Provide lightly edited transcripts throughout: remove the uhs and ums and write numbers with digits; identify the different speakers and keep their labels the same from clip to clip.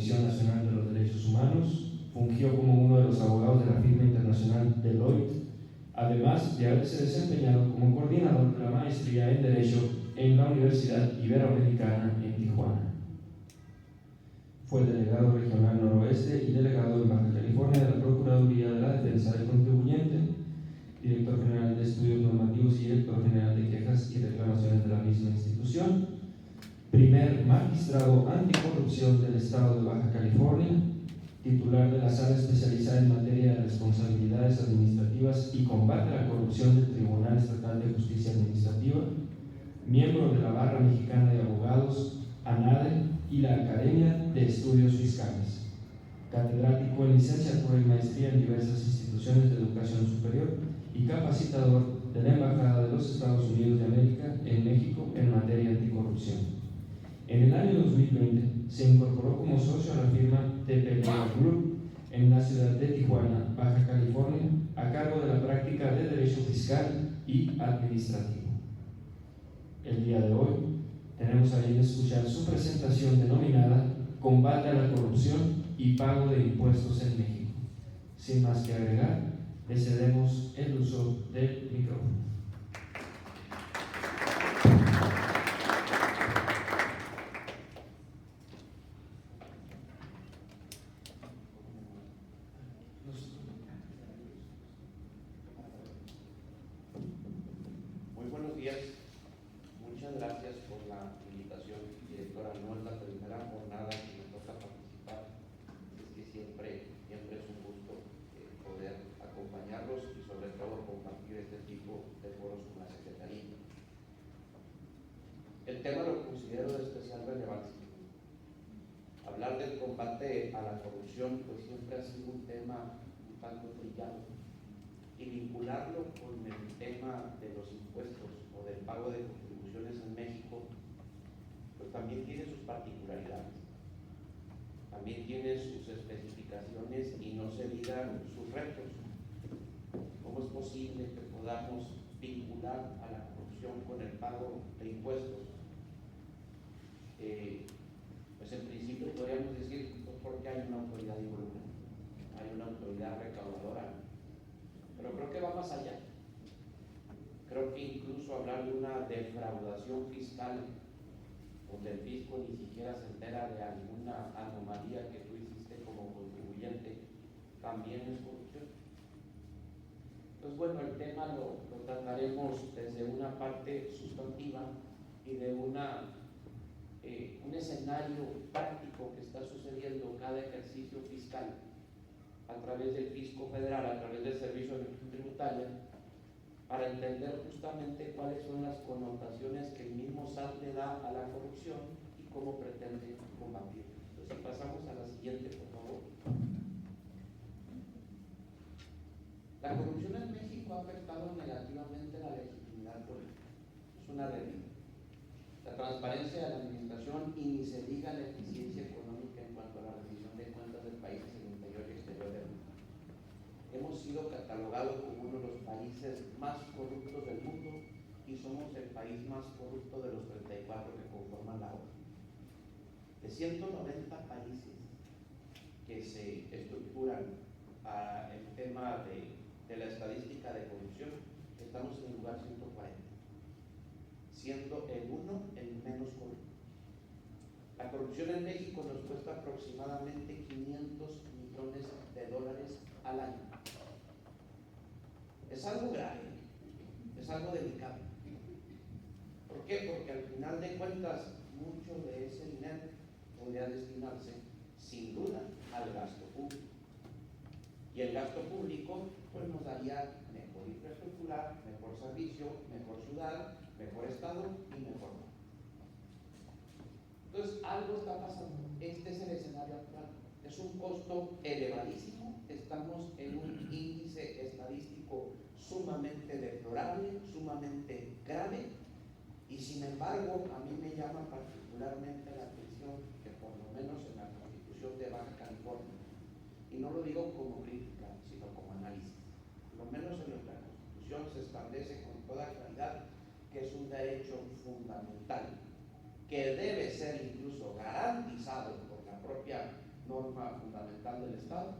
Speaker 1: Comisión Nacional de los Derechos Humanos, fungió como uno de los abogados de la firma internacional Deloitte, además de haberse desempeñado como coordinador de la maestría en Derecho en la Universidad Iberoamericana en Tijuana. Fue delegado regional noroeste y delegado en Baja California de la Procuraduría de la Defensa del Contribuyente, director general de Estudios Normativos y director general de Quejas y Reclamaciones de la misma institución, primer magistrado anticorrupción del Estado de Baja California, titular de la Sala Especializada en Materia de Responsabilidades Administrativas y Combate a la Corrupción del Tribunal Estatal de Justicia Administrativa, miembro de la Barra Mexicana de Abogados, ANADE y la Academia de Estudios Fiscales, catedrático en licenciatura y maestría en diversas instituciones de educación superior y capacitador de la Embajada de los Estados Unidos de América en México en materia anticorrupción. En el año 2020 se incorporó como socio a la firma TPLA Group en la ciudad de Tijuana, Baja California, a cargo de la práctica de Derecho Fiscal y Administrativo. El día de hoy tenemos a bien escuchar su presentación denominada Combate a la Corrupción y Pago de Impuestos en México. Sin más que agregar, le cedemos el uso del micrófono.
Speaker 2: Muy buenos días. Muchas gracias por la invitación, directora. No es la primera jornada que me toca participar. Es que siempre es un gusto poder acompañarlos y sobre todo compartir este tipo de foros con la Secretaría. El tema lo considero de especial relevancia. Hablar del combate a la corrupción pues siempre ha sido un tema un tanto trillado, y vincularlo con el tema de los impuestos o del pago de contribuciones en México pues también tiene sus particularidades, también tiene sus especificaciones y no se digan sus retos. ¿Cómo es posible que podamos vincular a la corrupción con el pago de impuestos? Pues en principio podríamos decir pues porque hay una autoridad involucrada, hay una autoridad recaudadora, pero creo que va más allá. Creo que incluso hablar de una defraudación fiscal donde el fisco ni siquiera se entera de alguna anomalía que tú hiciste como contribuyente también es corrupción. Entonces bueno, el tema lo trataremos desde una parte sustantiva y de un escenario práctico que está sucediendo cada ejercicio fiscal a través del fisco federal, a través del Servicio de Ejecución Tributaria, para entender justamente cuáles son las connotaciones que el mismo SAT le da a la corrupción y cómo pretende combatirla. Entonces, si pasamos a la siguiente, por favor. La corrupción en México ha afectado negativamente la legitimidad política. Es una realidad. La transparencia de la administración y ni se diga la eficiencia económica en cuanto a la rendición de cuentas del país en el interior y exterior del mundo. Hemos sido catalogados como uno de los países más corruptos del mundo y somos el país más corrupto de los 34 que conforman la ONU. De 190 países que se estructuran para el tema de la estadística de corrupción, estamos en el lugar 140, siendo el uno el menos corrupto. La corrupción en México nos cuesta aproximadamente 500 millones de dólares al año. Es algo grave, es algo delicado. ¿Por qué? Porque al final de cuentas, mucho de ese dinero podría destinarse, sin duda, al gasto público. Y el gasto público pues, nos daría mejor infraestructura, mejor servicio, mejor ciudad, mejor estado y mejor mar. Entonces, algo está pasando. Este es el escenario actual. Es un costo elevadísimo. Estamos en un índice estadístico sumamente deplorable, sumamente grave. Y sin embargo, a mí me llama particularmente la atención que por lo menos en la Constitución de Baja California, y no lo digo como crítica, sino como análisis, por lo menos en la Constitución se establece con toda claridad que es un derecho fundamental que debe ser incluso garantizado por la propia norma fundamental del Estado,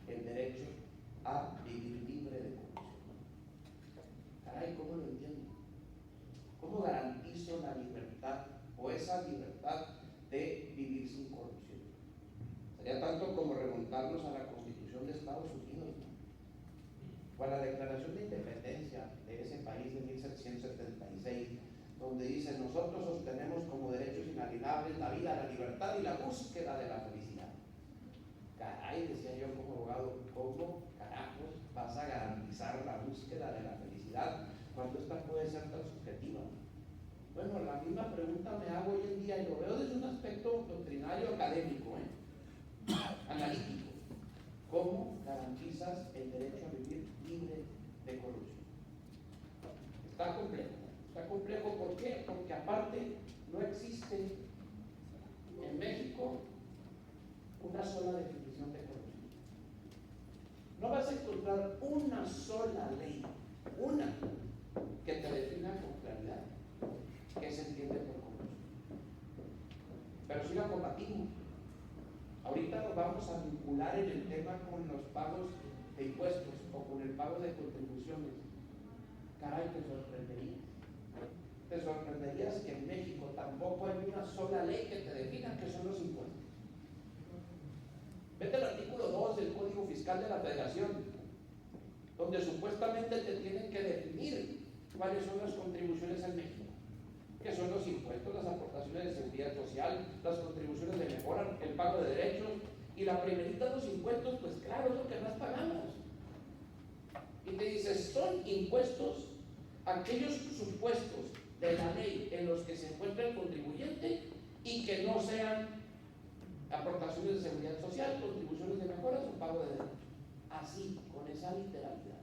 Speaker 2: el derecho a vivir libre de corrupción. Caray, ¿cómo lo entiendo? ¿Cómo garantizo la libertad o esa libertad de vivir sin corrupción? Sería tanto como remontarnos a la Constitución de Estados Unidos, ¿no? O a la Declaración de Independencia de ese país de 1776, donde dice: nosotros sostenemos como derechos inalienables la vida, la libertad y la búsqueda de la felicidad. Caray, decía yo como abogado, ¿cómo carajos vas a garantizar la búsqueda de la felicidad cuando esta puede ser tan subjetiva? Bueno, la misma pregunta me hago hoy en día, y lo veo desde un aspecto doctrinario académico, analítico. ¿Cómo garantizas el derecho a vivir libre de corrupción? Está complejo. Está complejo, ¿por qué? Porque aparte no existe en México una sola definición de corrupción. No vas a encontrar una sola ley, una, que te defina con claridad qué se entiende por corrupción. Pero sí la combatimos. Ahorita nos vamos a vincular en el tema con los pagos de impuestos o con el pago de contribuciones. Caray, te sorprenderías que en México tampoco hay una sola ley que te defina qué son los impuestos. Vete al artículo 2 del Código Fiscal de la Federación, donde supuestamente te tienen que definir cuáles son las contribuciones en México, que son los impuestos, las aportaciones de seguridad social, las contribuciones de mejora, el pago de derechos, y la primerita de los impuestos, pues claro, es lo que más pagamos. Y te dice, son impuestos aquellos supuestos de la ley en los que se encuentra el contribuyente y que no sean aportaciones de seguridad social, contribuciones de mejoras o pago de derechos. Así, con esa literalidad.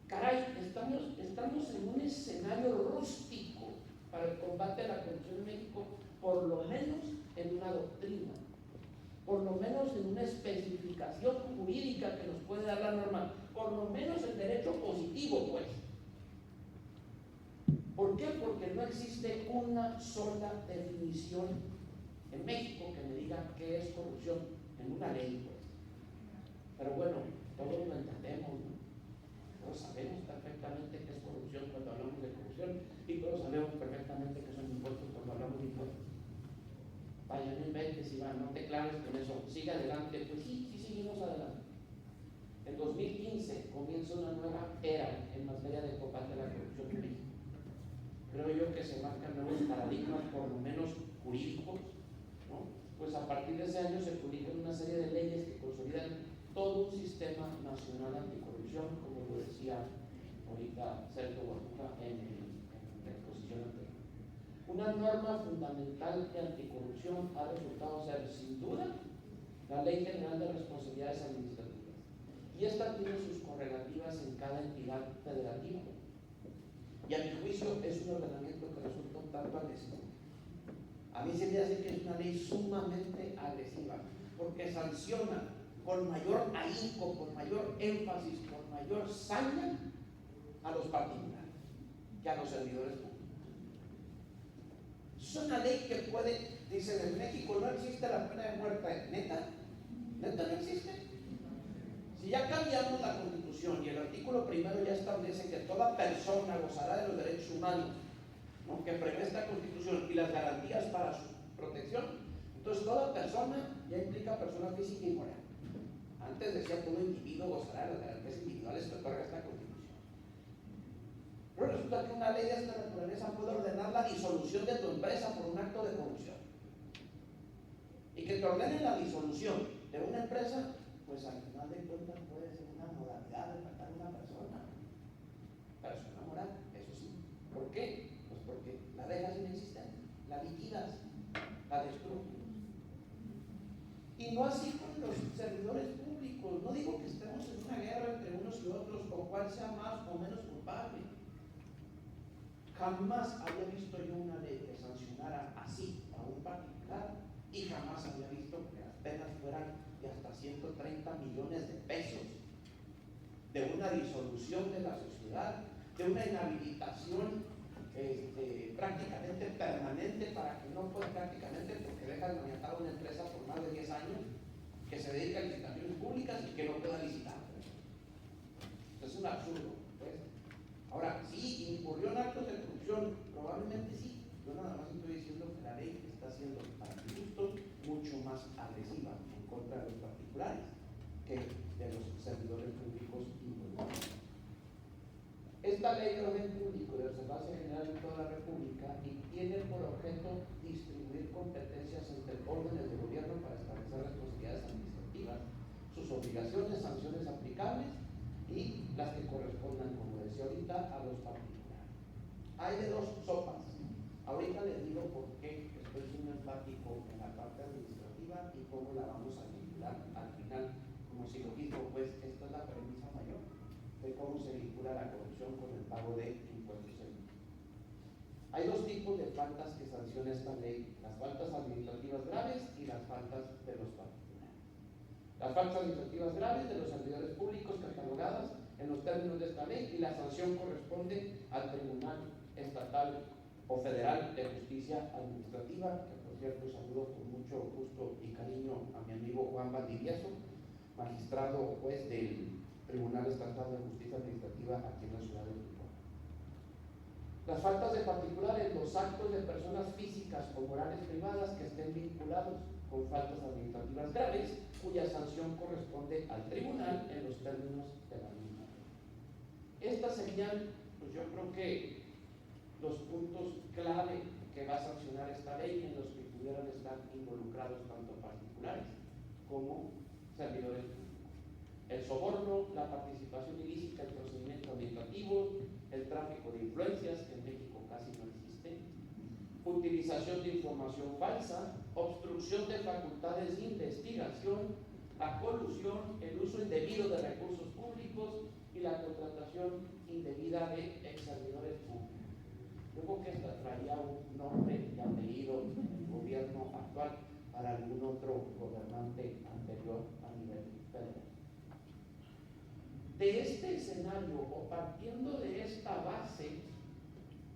Speaker 2: Caray, estamos en un escenario rústico para el combate a la corrupción en México, por lo menos en una doctrina, por lo menos en una especificación jurídica que nos puede dar la norma, por lo menos el derecho positivo, pues. ¿Por qué? Porque no existe una sola definición en México que me diga qué es corrupción en una ley, pues. Pero bueno, todos lo entendemos, ¿no? Todos sabemos perfectamente qué es corrupción cuando hablamos de corrupción, y todos sabemos perfectamente qué son impuestos cuando hablamos de impuestos. Vaya, no inventes, Iván, no te claves con eso, sigue adelante. Pues sí, seguimos adelante. En 2015 comienza una nueva era en materia de combate a la corrupción en México. Creo yo que se marcan nuevos paradigmas, por lo menos jurídicos, ¿no? Pues a partir de ese año se publican una serie de leyes que consolidan todo un sistema nacional anticorrupción, como lo decía ahorita Sergio Guajuca en la exposición anterior. Una norma fundamental de anticorrupción ha resultado ser, sin duda, la Ley General de Responsabilidades Administrativas. Y esta tiene sus correlativas en cada entidad federativa. Y a mi juicio es un ordenamiento que resulta un tanto agresivo. A mí se me hace que es una ley sumamente agresiva, porque sanciona con mayor ahínco, con mayor énfasis, con mayor saña a los particulares que a los servidores públicos. Es una ley que puede, dicen en México no existe la pena de muerte. ¿Neta? ¿Neta no existe? Si ya cambiamos la Constitución y el artículo primero ya establece que toda persona gozará de los derechos humanos, ¿no?, que prevé esta Constitución, y las garantías para su protección, entonces toda persona ya implica persona física y moral. Antes decía todo individuo gozará de las garantías individuales que otorga esta Constitución. Pero resulta que una ley de esta naturaleza puede ordenar la disolución de tu empresa por un acto de corrupción. Y que te ordenen la disolución de una empresa, pues al final de cuentas puede ser una modalidad de matar a una persona moral, eso sí. ¿Por qué? Pues porque la dejas inexistente, la liquidas, la destruyes. Y no así con los servidores públicos. No digo que estemos en una guerra entre unos y otros, o cuál sea más o menos culpable. Jamás había visto yo una ley que sancionara así a un particular, y jamás había visto que las penas fueran de hasta 130 millones de pesos, de una disolución de la sociedad, de una inhabilitación prácticamente permanente, para que no pueda, prácticamente porque deja maniatado una empresa por más de 10 años que se dedica a licitaciones públicas y que no pueda licitar. Es un absurdo, pues. Ahora, sí, incurrió en actos de corrupción, probablemente sí. Yo nada más estoy diciendo que la ley está siendo, para mi gusto, mucho más agresiva en contra de los particulares que de los servidores públicos involucrados. Esta ley de orden público de observancia general en toda la República y tiene por objeto distribuir competencias entre órdenes de gobierno para establecer responsabilidades administrativas, sus obligaciones, sanciones aplicables y las que correspondan, como decía ahorita, a los particulares. Hay de dos sopas. Ahorita les digo por qué estoy siendo enfático en la parte administrativa y cómo la vamos a vincular al final como silogismo, pues esta es la premisa mayor de cómo se vincula la corrupción con el pago de impuestos. Hay dos tipos de faltas que sanciona esta ley: las faltas administrativas graves y las faltas de los particulares. Las faltas administrativas graves de los servidores públicos catalogadas en los términos de esta ley, y la sanción corresponde al Tribunal Estatal o Federal de Justicia Administrativa, que por cierto saludo con mucho gusto y cariño a mi amigo Juan Valdivieso, magistrado juez del Tribunal Estatal de Justicia Administrativa aquí en la ciudad de Tijuana. Las faltas de particulares, los actos de personas físicas o morales privadas que estén vinculados con faltas administrativas graves, cuya sanción corresponde al tribunal en los términos de la misma ley. Estas serían, pues yo creo que los puntos clave que va a sancionar esta ley, en los que pudieran estar involucrados tanto particulares como servidores públicos: el soborno, la participación ilícita en procedimientos administrativos, el tráfico de influencias, que en México casi no existe, utilización de información falsa, obstrucción de facultades de investigación, la colusión, el uso indebido de recursos públicos y la contratación indebida de ex-servidores públicos. Yo creo que esta traía un nombre y apellido en el gobierno actual para algún otro gobernante anterior a nivel federal. De este escenario, o partiendo de esta base,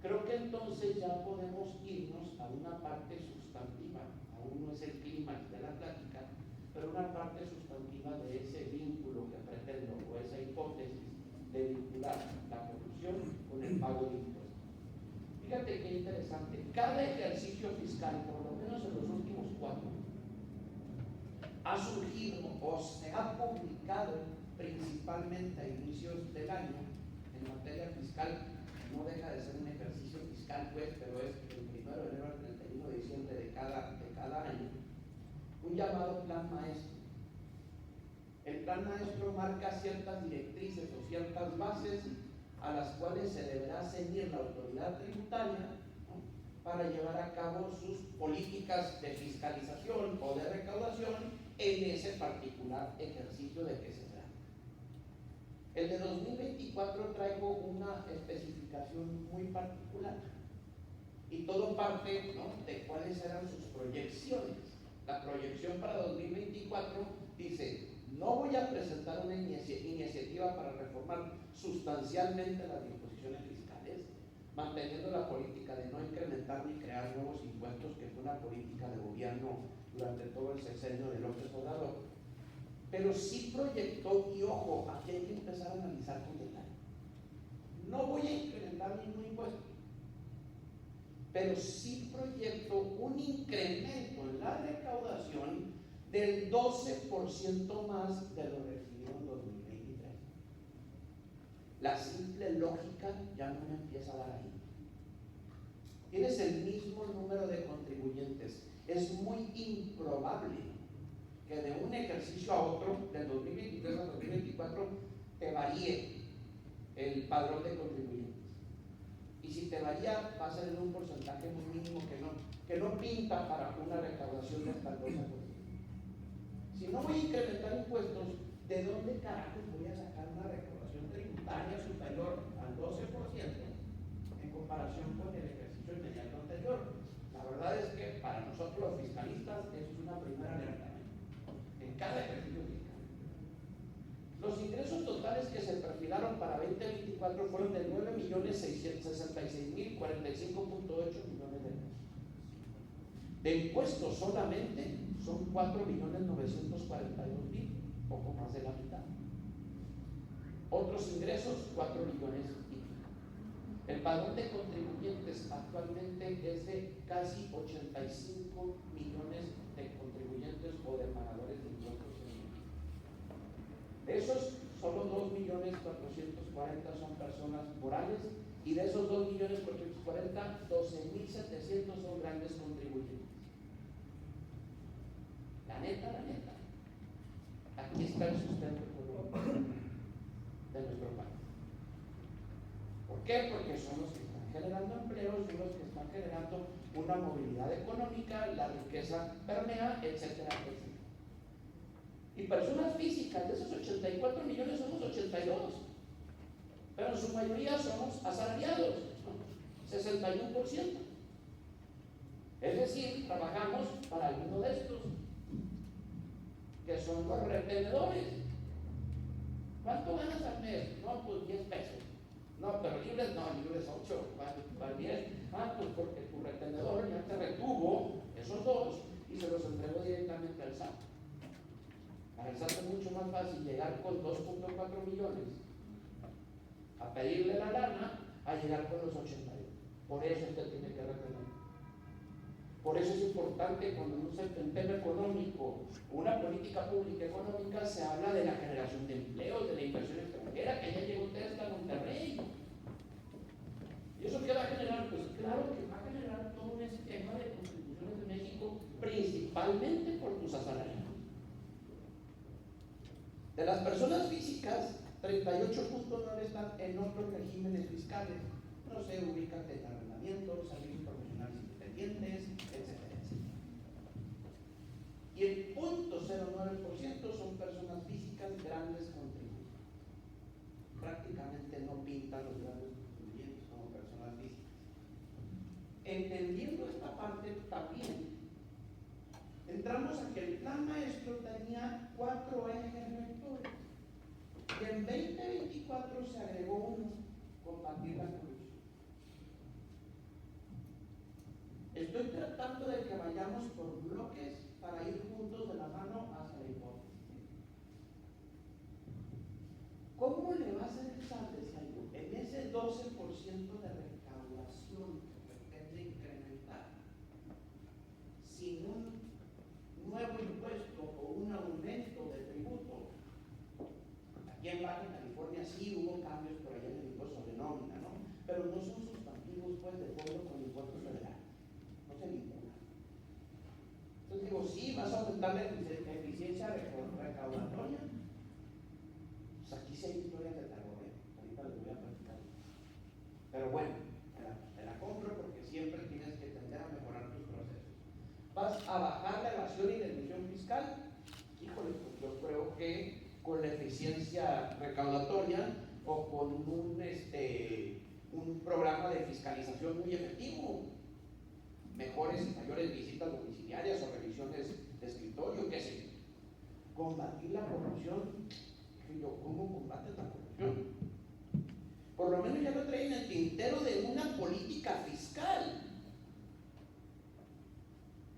Speaker 2: creo que entonces ya podemos irnos a una parte sustantiva. Aún no es el clímax de la plática, pero una parte sustantiva de ese vínculo que pretendo, o esa hipótesis de vincular la corrupción con el pago de impuestos. Fíjate qué interesante. Cada ejercicio fiscal, por lo menos en los últimos 4, ha surgido o se ha publicado principalmente a inicios del año en materia fiscal. No deja de ser un ejercicio fiscal, pues, pero es el 1 de enero al 31 de diciembre de cada año, un llamado plan maestro. El plan maestro marca ciertas directrices o ciertas bases a las cuales se deberá ceñir la autoridad tributaria, ¿no?, para llevar a cabo sus políticas de fiscalización o de recaudación en ese particular ejercicio de que se trata. El de 2024 traigo una especificación muy particular y todo parte, ¿no?, de cuáles eran sus proyecciones. La proyección para 2024 dice: no voy a presentar una iniciativa para reformar sustancialmente las disposiciones fiscales, manteniendo la política de no incrementar ni crear nuevos impuestos, que fue una política de gobierno durante todo el sexenio de López Obrador. Pero sí proyectó, y ojo, aquí hay que empezar a analizar con detalle: no voy a incrementar ningún impuesto, pero sí proyectó un incremento en la recaudación del 12% más de lo recibido en 2023. La simple lógica ya no me empieza a dar ahí. Tienes el mismo número de contribuyentes. Es muy improbable que de un ejercicio a otro, del 2023 al 2024, te varíe el padrón de contribuyentes. Y si te varía, va a ser en un porcentaje muy mínimo que no pinta para una recaudación de hasta el 12%. Si no voy a incrementar impuestos, ¿de dónde carajos voy a sacar una recaudación tributaria superior al 12% en comparación con el ejercicio inmediato anterior? La verdad es que para nosotros los fiscalistas eso es una primera alerta en cada ejercicio fiscal. Los ingresos totales que se perfilaron para 2024 fueron de 9.666.045.8 millones de pesos. De impuestos solamente son 4.942.000, poco más de la mitad. Otros ingresos, 4 millones y pico. El padrón de contribuyentes actualmente es de casi 85 millones de contribuyentes o de pagadores de impuestos en México. De esos, solo 2.440.000 son personas morales, y de esos 2.440.000, 12.700 son grandes contribuyentes. La neta, aquí está el sustento económico de nuestro país. ¿Por qué? Porque son los que están generando empleos, son los que están generando una movilidad económica, la riqueza permea, etcétera, etcétera. Y personas físicas, de esos 84 millones somos 82, pero en su mayoría somos asalariados, ¿no? 61%. Es decir, trabajamos para alguno de estos, que son los retenedores. ¿Cuánto ganas al mes? No, pues 10 pesos. No, pero libres no, libres 8, ¿cuál 10? Pues porque tu retenedor ya te retuvo esos dos y se los entregó directamente al SAT. Para el SAT es mucho más fácil llegar con 2.4 millones a pedirle la lana a llegar con los 81. Por eso usted tiene que retener. Por eso es importante cuando uno se en tema económico, una política pública económica, se habla de la generación de empleos, de la inversión extranjera, que ya llegó Tesla a Monterrey. ¿Y eso qué va a generar? Pues claro que va a generar todo un esquema de contribuciones de México, principalmente por tus asalariados. De las personas físicas, 38.9 están en otros regímenes fiscales. No sé, ubícate en arrendamiento, servicios profesionales independientes, etcétera, etcétera. Y el 0.09% son personas físicas grandes contribuyentes. Prácticamente no pintan los grandes contribuyentes como personas físicas. Entendiendo esta parte también, entramos a que el plan maestro tenía 4 ejes rectores. Y en 2024 se agregó uno: combatir la corrupción. Estoy tratando de que vayamos por bloques para ir juntos de la mano hacia la hipótesis. ¿Cómo le va a hacer el SAT, decía yo, en ese 12% de recaudación que pretende incrementar, sin un nuevo impuesto o un aumento de tributo? Aquí en Baja California sí hubo cambios por allá en el impuesto de nómina, ¿no? Pero no son sustantivos, pues, de acuerdo con el impuesto federal. No se vincula. Entonces digo, sí, vas a aumentar la eficiencia recaudatoria. Pues aquí sí hay historias de terror, ahorita les voy a platicar. Pero bueno, te la compro porque siempre tienes que tender a mejorar tus procesos. ¿Vas a bajar la evasión y la elusión fiscal? Híjole, pues yo creo que con la eficiencia recaudatoria o con un programa de fiscalización muy efectivo, mejores y mayores visitas domiciliarias o revisiones de escritorio, qué sé yo. Combatir la corrupción. ¿Cómo combates la corrupción? Por lo menos ya lo traen en el tintero de una política fiscal.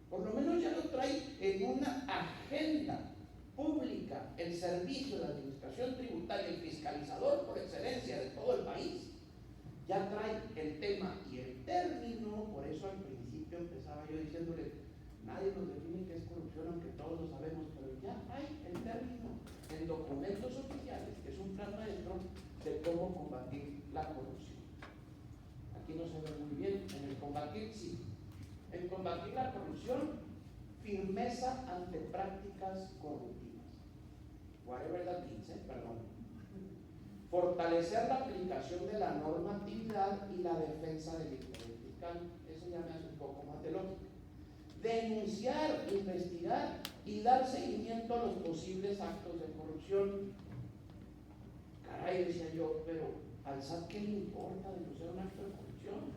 Speaker 2: Por lo menos ya lo trae en una agenda pública, el servicio de administración tributaria, el fiscalizador por excelencia de todo el país. Ya trae el tema y el término. Por eso al principio empezaba yo diciéndole, nadie nos define qué es corrupción, aunque todos lo sabemos, pero ya hay el término en documentos oficiales, que es un plan maestro de cómo combatir la corrupción. Aquí no se ve muy bien, en el combatir sí. En combatir la corrupción, firmeza ante prácticas corruptivas. Whatever that means, perdón. Fortalecer la aplicación de la normatividad y la defensa del interés fiscal. Eso ya me hace un poco más de lógica. Denunciar, investigar y dar seguimiento a los posibles actos de corrupción. Caray, decía yo, pero ¿al SAT qué le importa denunciar un acto de corrupción?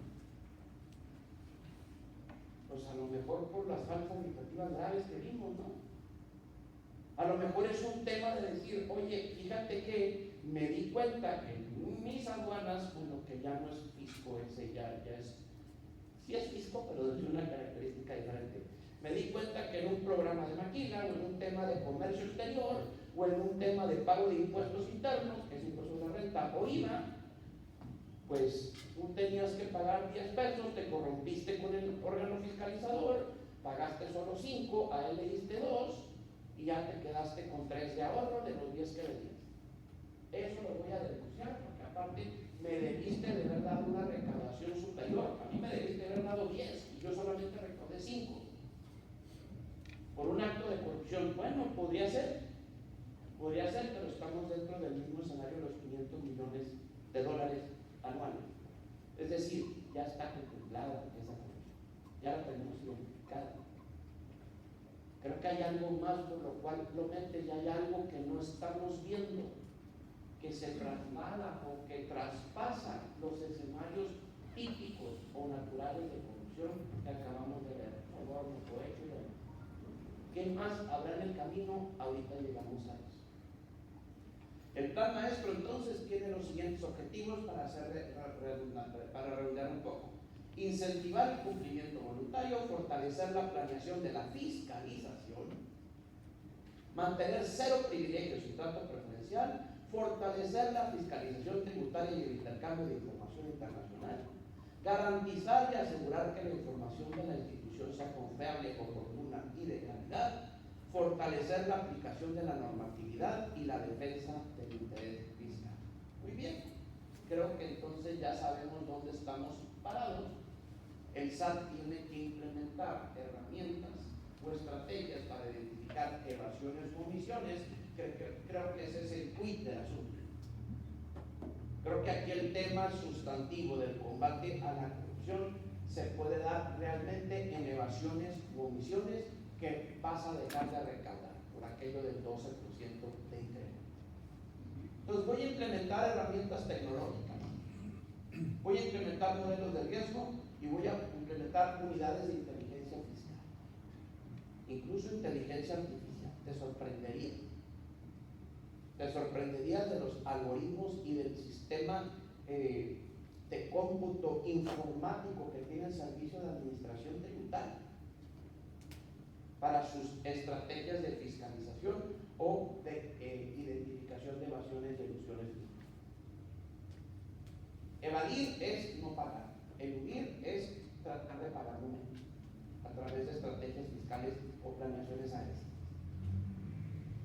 Speaker 2: Pues a lo mejor por las faltas administrativas graves que vimos, ¿no? A lo mejor es un tema de decir, oye, fíjate que me di cuenta que en mis aduanas, bueno, que ya no es fisco, ese ya es, sí es fisco, pero de una característica diferente. Me di cuenta que en un programa de de comercio exterior o en un tema de pago de impuestos internos, que es impuesto de la renta o IVA, pues tú tenías que pagar 10 pesos, te corrompiste con el órgano fiscalizador, pagaste solo 5, a él le diste 2 y ya te quedaste con 3 de ahorro de los 10 que debías. Eso lo voy a denunciar porque aparte me debiste de haber dado una recaudación superior. A mí me debiste de haber dado 10 y yo solamente recaudé 5 por un acto de corrupción. Bueno, podría ser, pero estamos dentro del mismo escenario de los 500 millones de dólares anuales. Es decir, ya está contemplada esa corrupción, ya la tenemos identificada. Creo que hay algo más por lo cual lo metes, y hay algo que no estamos viendo, que se traslada o que traspasa los escenarios típicos o naturales de corrupción que acabamos de ver. ¿Qué más habrá en el camino? Ahorita llegamos a eso. El plan maestro entonces tiene los siguientes objetivos para redundar un poco: incentivar el cumplimiento voluntario, fortalecer la planeación de la fiscalización, mantener 0 privilegios y trato preferencial, fortalecer la fiscalización tributaria y el intercambio de información internacional, garantizar y asegurar que la información de la institución sea confiable, oportuna y de calidad, fortalecer la aplicación de la normatividad y la defensa del interés fiscal. Muy bien, creo que entonces ya sabemos dónde estamos parados. El SAT tiene que implementar herramientas o estrategias para identificar evasiones o omisiones. Creo que ese es el quid del asunto. Creo que aquí el tema sustantivo del combate a la corrupción se puede dar realmente en evasiones u omisiones que vas a dejar de recaudar por aquello del 12% de incremento. Entonces voy a implementar herramientas tecnológicas, voy a implementar modelos de riesgo y voy a implementar unidades de inteligencia fiscal, incluso inteligencia artificial. Te sorprenderías de los algoritmos y del sistema de cómputo informático que tiene el Servicio de Administración Tributaria para sus estrategias de fiscalización o de identificación de evasiones y elusiones fiscales. Evadir es no pagar, eludir es tratar de pagar menos a través de estrategias fiscales o planeaciones agresivas.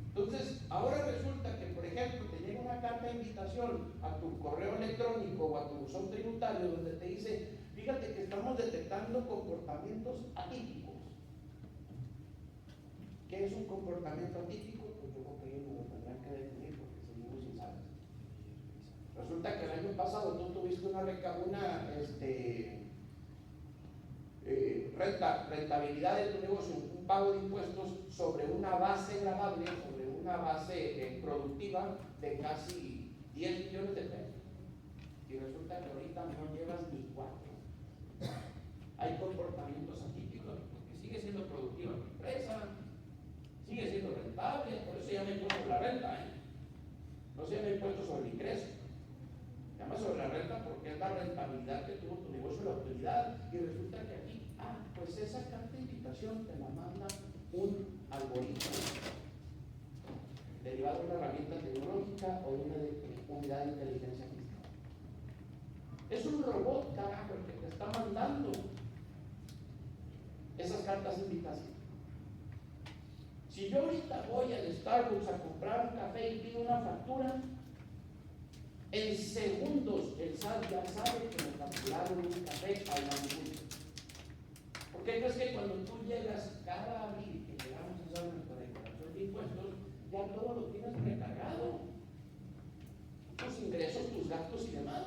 Speaker 2: Entonces, ahora resulta que, por ejemplo, te llega una carta de invitación a tu correo electrónico o a tu buzón tributario donde te dice: fíjate que estamos detectando comportamientos atípicos. ¿Qué es un comportamiento atípico? Pues yo creo que ellos me lo tendrán que definir porque seguimos sin saber. Resulta que el año pasado tú tuviste una rentabilidad de tu negocio, un pago de impuestos sobre una base gravable, sobre una base productiva de casi 10 millones de pesos. Y resulta que ahorita no llevas ni 4. Hay comportamientos atípicos porque sigue siendo productiva la empresa, sigue siendo rentable, por eso se llama impuesto sobre la renta, no se llama impuesto sobre el ingreso. Se llama sobre la renta porque es la rentabilidad que tuvo tu negocio, la utilidad, y resulta que aquí, pues esa carta de invitación te la manda un algoritmo derivado de una herramienta tecnológica o de una unidad de inteligencia fiscal. Es un robot, carajo, el que te está mandando esas cartas de invitación. Si yo ahorita voy al Starbucks a comprar un café y pido una factura, en segundos el SAT ya sabe que me facturaron un café al manubrio. ¿Por qué crees que cuando tú llegas cada abril, que llegamos a hacer nuestra declaración de impuestos, ya todo lo tienes recargado? Tus ingresos, tus gastos y demás.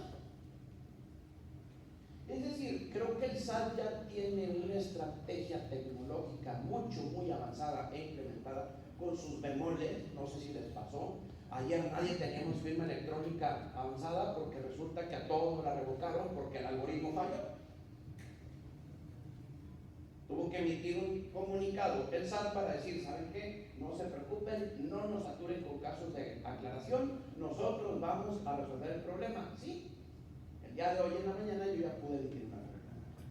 Speaker 2: Es decir, creo que el SAT ya tiene una estrategia tecnológica muy avanzada e implementada con sus bemoles. No sé si les pasó. Ayer nadie teníamos firma electrónica avanzada porque resulta que a todos nos la revocaron porque el algoritmo falló. Tuvo que emitir un comunicado el SAT para decir: ¿saben qué? No se preocupen, no nos saturen con casos de aclaración, nosotros vamos a resolver el problema. Sí, el día de hoy en la mañana yo ya pude emitir una reclamación.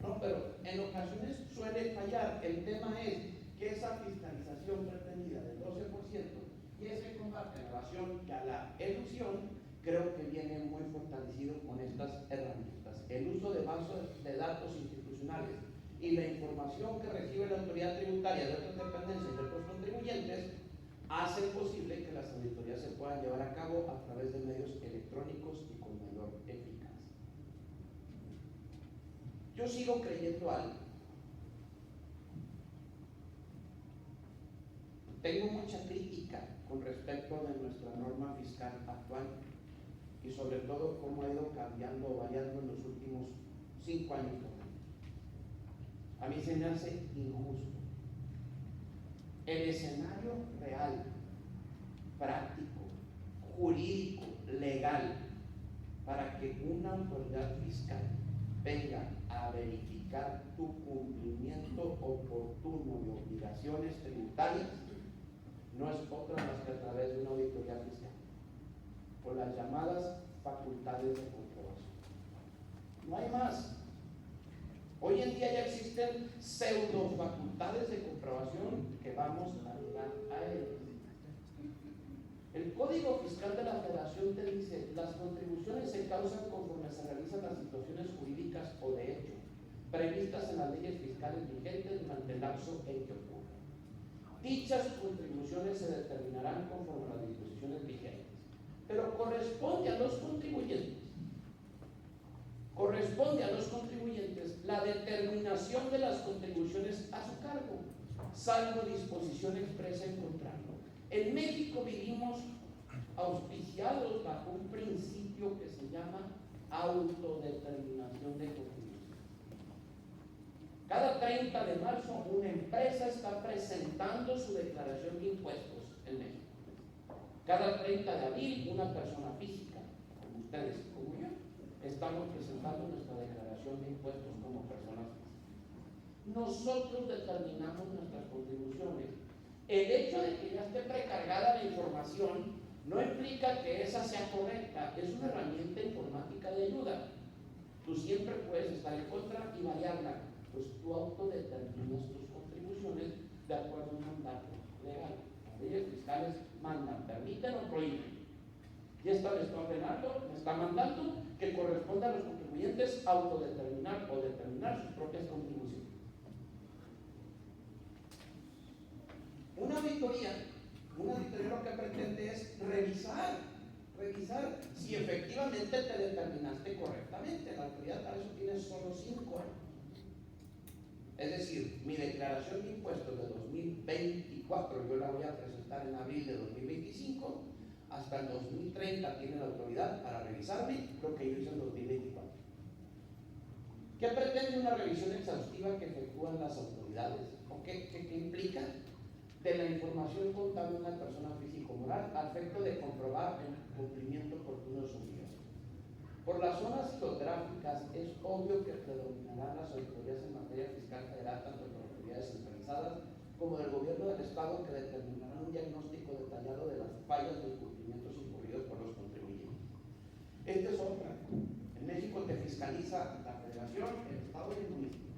Speaker 2: No, pero en ocasiones suele fallar. El tema es que esa fiscalización pretendida del 12% y ese combate en relación a la elusión, creo que viene muy fortalecido con estas herramientas. El uso de bases de datos institucionales y la información que recibe la autoridad tributaria de otras dependencias y de otros contribuyentes hace posible que las auditorías se puedan llevar a cabo a través de medios electrónicos y con mayor eficacia. Yo sigo creyendo algo. Tengo mucha crítica con respecto de nuestra norma fiscal actual y sobre todo cómo ha ido cambiando o variando en los últimos 5 años. A mí se me hace injusto. El escenario real, práctico, jurídico, legal, para que una autoridad fiscal venga a verificar tu cumplimiento oportuno de obligaciones tributarias, no es otra más que a través de una auditoría fiscal, por las llamadas facultades de comprobación. No hay más. Hoy en día ya existen pseudo facultades de comprobación que vamos a llegar a ellas. El Código Fiscal de la Federación te dice: las contribuciones se causan conforme se realizan las situaciones jurídicas o de hecho previstas en las leyes fiscales vigentes durante el lapso en que ocurren. Dichas contribuciones se determinarán conforme a las disposiciones vigentes, pero corresponde a los contribuyentes la determinación de las contribuciones a su cargo, salvo disposición expresa en contrario. En México vivimos auspiciados bajo un principio que se llama autodeterminación de contribuciones. Cada 30 de marzo una empresa está presentando su declaración de impuestos en México. Cada 30 de abril una persona física, como ustedes y como yo, estamos presentando nuestra declaración de impuestos como personas físicas. Nosotros determinamos nuestras contribuciones. El hecho de que ya esté precargada la información no implica que esa sea correcta, es una herramienta informática de ayuda. Tú siempre puedes estar en contra y variarla, pues tú autodeterminas tus contribuciones de acuerdo a un mandato legal. Las leyes fiscales mandan, permiten o prohíben. Y esta me está ordenando, me está mandando que corresponda a los contribuyentes autodeterminar o determinar sus propias contribuciones. Una auditoría lo que pretende es revisar si efectivamente te determinaste correctamente. La autoridad para eso tiene solo 5 años. Es decir, mi declaración de impuestos de 2024 yo la voy a presentar en abril de 2025. Hasta el 2030 tiene la autoridad para revisarme lo que yo hice en 2024. ¿Qué pretende una revisión exhaustiva que efectúan las autoridades? ¿O qué implica? De la información contable de una persona físico-moral a efecto de comprobar el cumplimiento oportuno de su obligación. Por las zonas geográficas es obvio que predominarán las auditorías en materia fiscal federal, tanto por autoridades centralizadas como del gobierno del Estado, que determinarán un diagnóstico detallado de las fallas de incumplimientos incurridos por los contribuyentes. Esta es otra. En México te fiscaliza la Federación, el Estado y el municipio.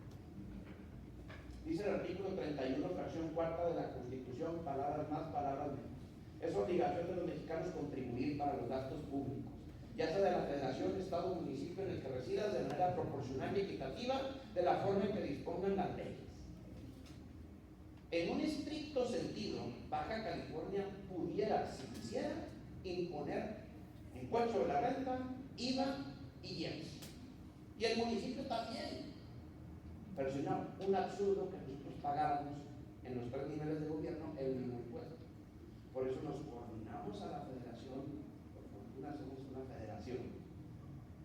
Speaker 2: Dice el artículo 31, fracción cuarta de la Constitución, palabras más, palabras menos. Es obligación de los mexicanos contribuir para los gastos públicos, ya sea de la Federación, Estado o municipio en el que residas, de manera proporcional y equitativa, de la forma en que dispongan las leyes. En un estricto sentido, Baja California pudiera, si quisiera, imponer impuesto sobre la renta, IVA y IEPS. Y el municipio también. Pero si no, un absurdo que nosotros pagáramos en los 3 niveles de gobierno el mismo impuesto. Por eso nos coordinamos a la federación, por fortuna somos una federación.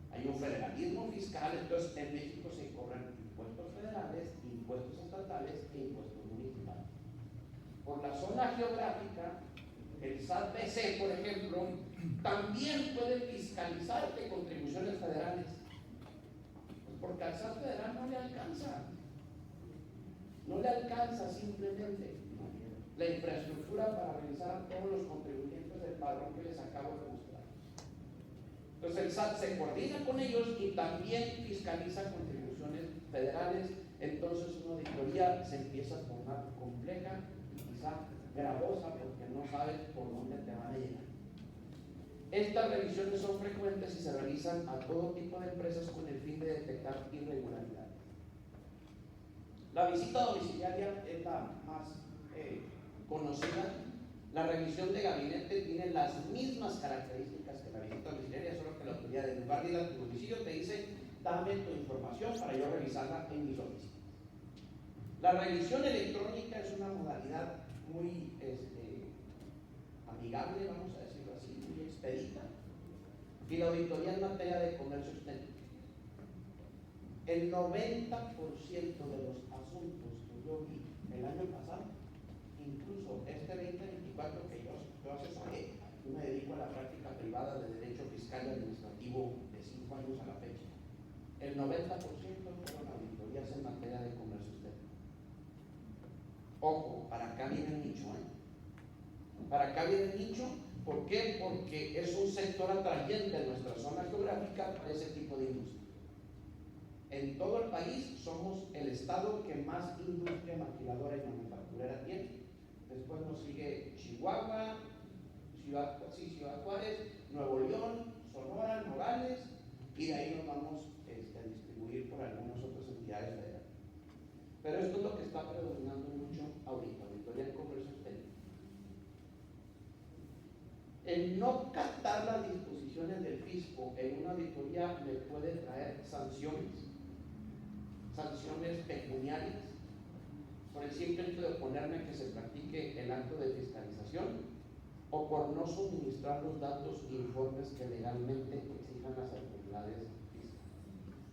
Speaker 2: Hay un federalismo fiscal, entonces en México se cobran impuestos federales, impuestos estatales e impuestos municipales. Por la zona geográfica, el SAT-BC, por ejemplo, también puede fiscalizarte contribuciones federales. Porque al SAT federal no le alcanza simplemente la infraestructura para revisar a todos los contribuyentes del padrón que les acabo de mostrar. Entonces el SAT se coordina con ellos y también fiscaliza contribuciones federales. Entonces una auditoría se empieza a tornar compleja quizá gravosa porque no sabes por dónde te van a llegar. Estas revisiones son frecuentes y se realizan a todo tipo de empresas con el fin de detectar irregularidades. La visita domiciliaria es la más conocida. La revisión de gabinete tiene las mismas características que la visita domiciliaria, solo que la autoridad, en lugar de ir a tu domicilio, te dice: dame tu información para yo revisarla en mis oficinas. La revisión electrónica es una modalidad muy amigable, vamos a decirlo así, muy expedita, y la auditoría en materia de comercio exterior. El 90% de los asuntos que yo vi el año pasado, incluso este 2024 que yo asesoré, yo me dedico a la práctica privada de Derecho Fiscal y Administrativo de 5 años a la fecha, el 90% fueron auditorías en materia de comercio exterior. Ojo, para acá viene el nicho, Para acá viene el nicho. ¿Por qué? Porque es un sector atrayente en nuestra zona geográfica para ese tipo de industria. En todo el país somos el estado que más industria maquiladora y manufacturera tiene. Después nos sigue Chihuahua, Ciudad Juárez, Nuevo León, Sonora, Nogales, y de ahí nos vamos a distribuir por algunas otras entidades federales. Pero esto es lo que está predominando mucho ahorita, auditoría en comercio exterior. El no captar las disposiciones del fisco en una auditoría le puede traer sanciones pecuniarias, por el simple hecho de oponerme a que se practique el acto de fiscalización, o por no suministrar los datos e informes que legalmente exijan las autoridades fiscales,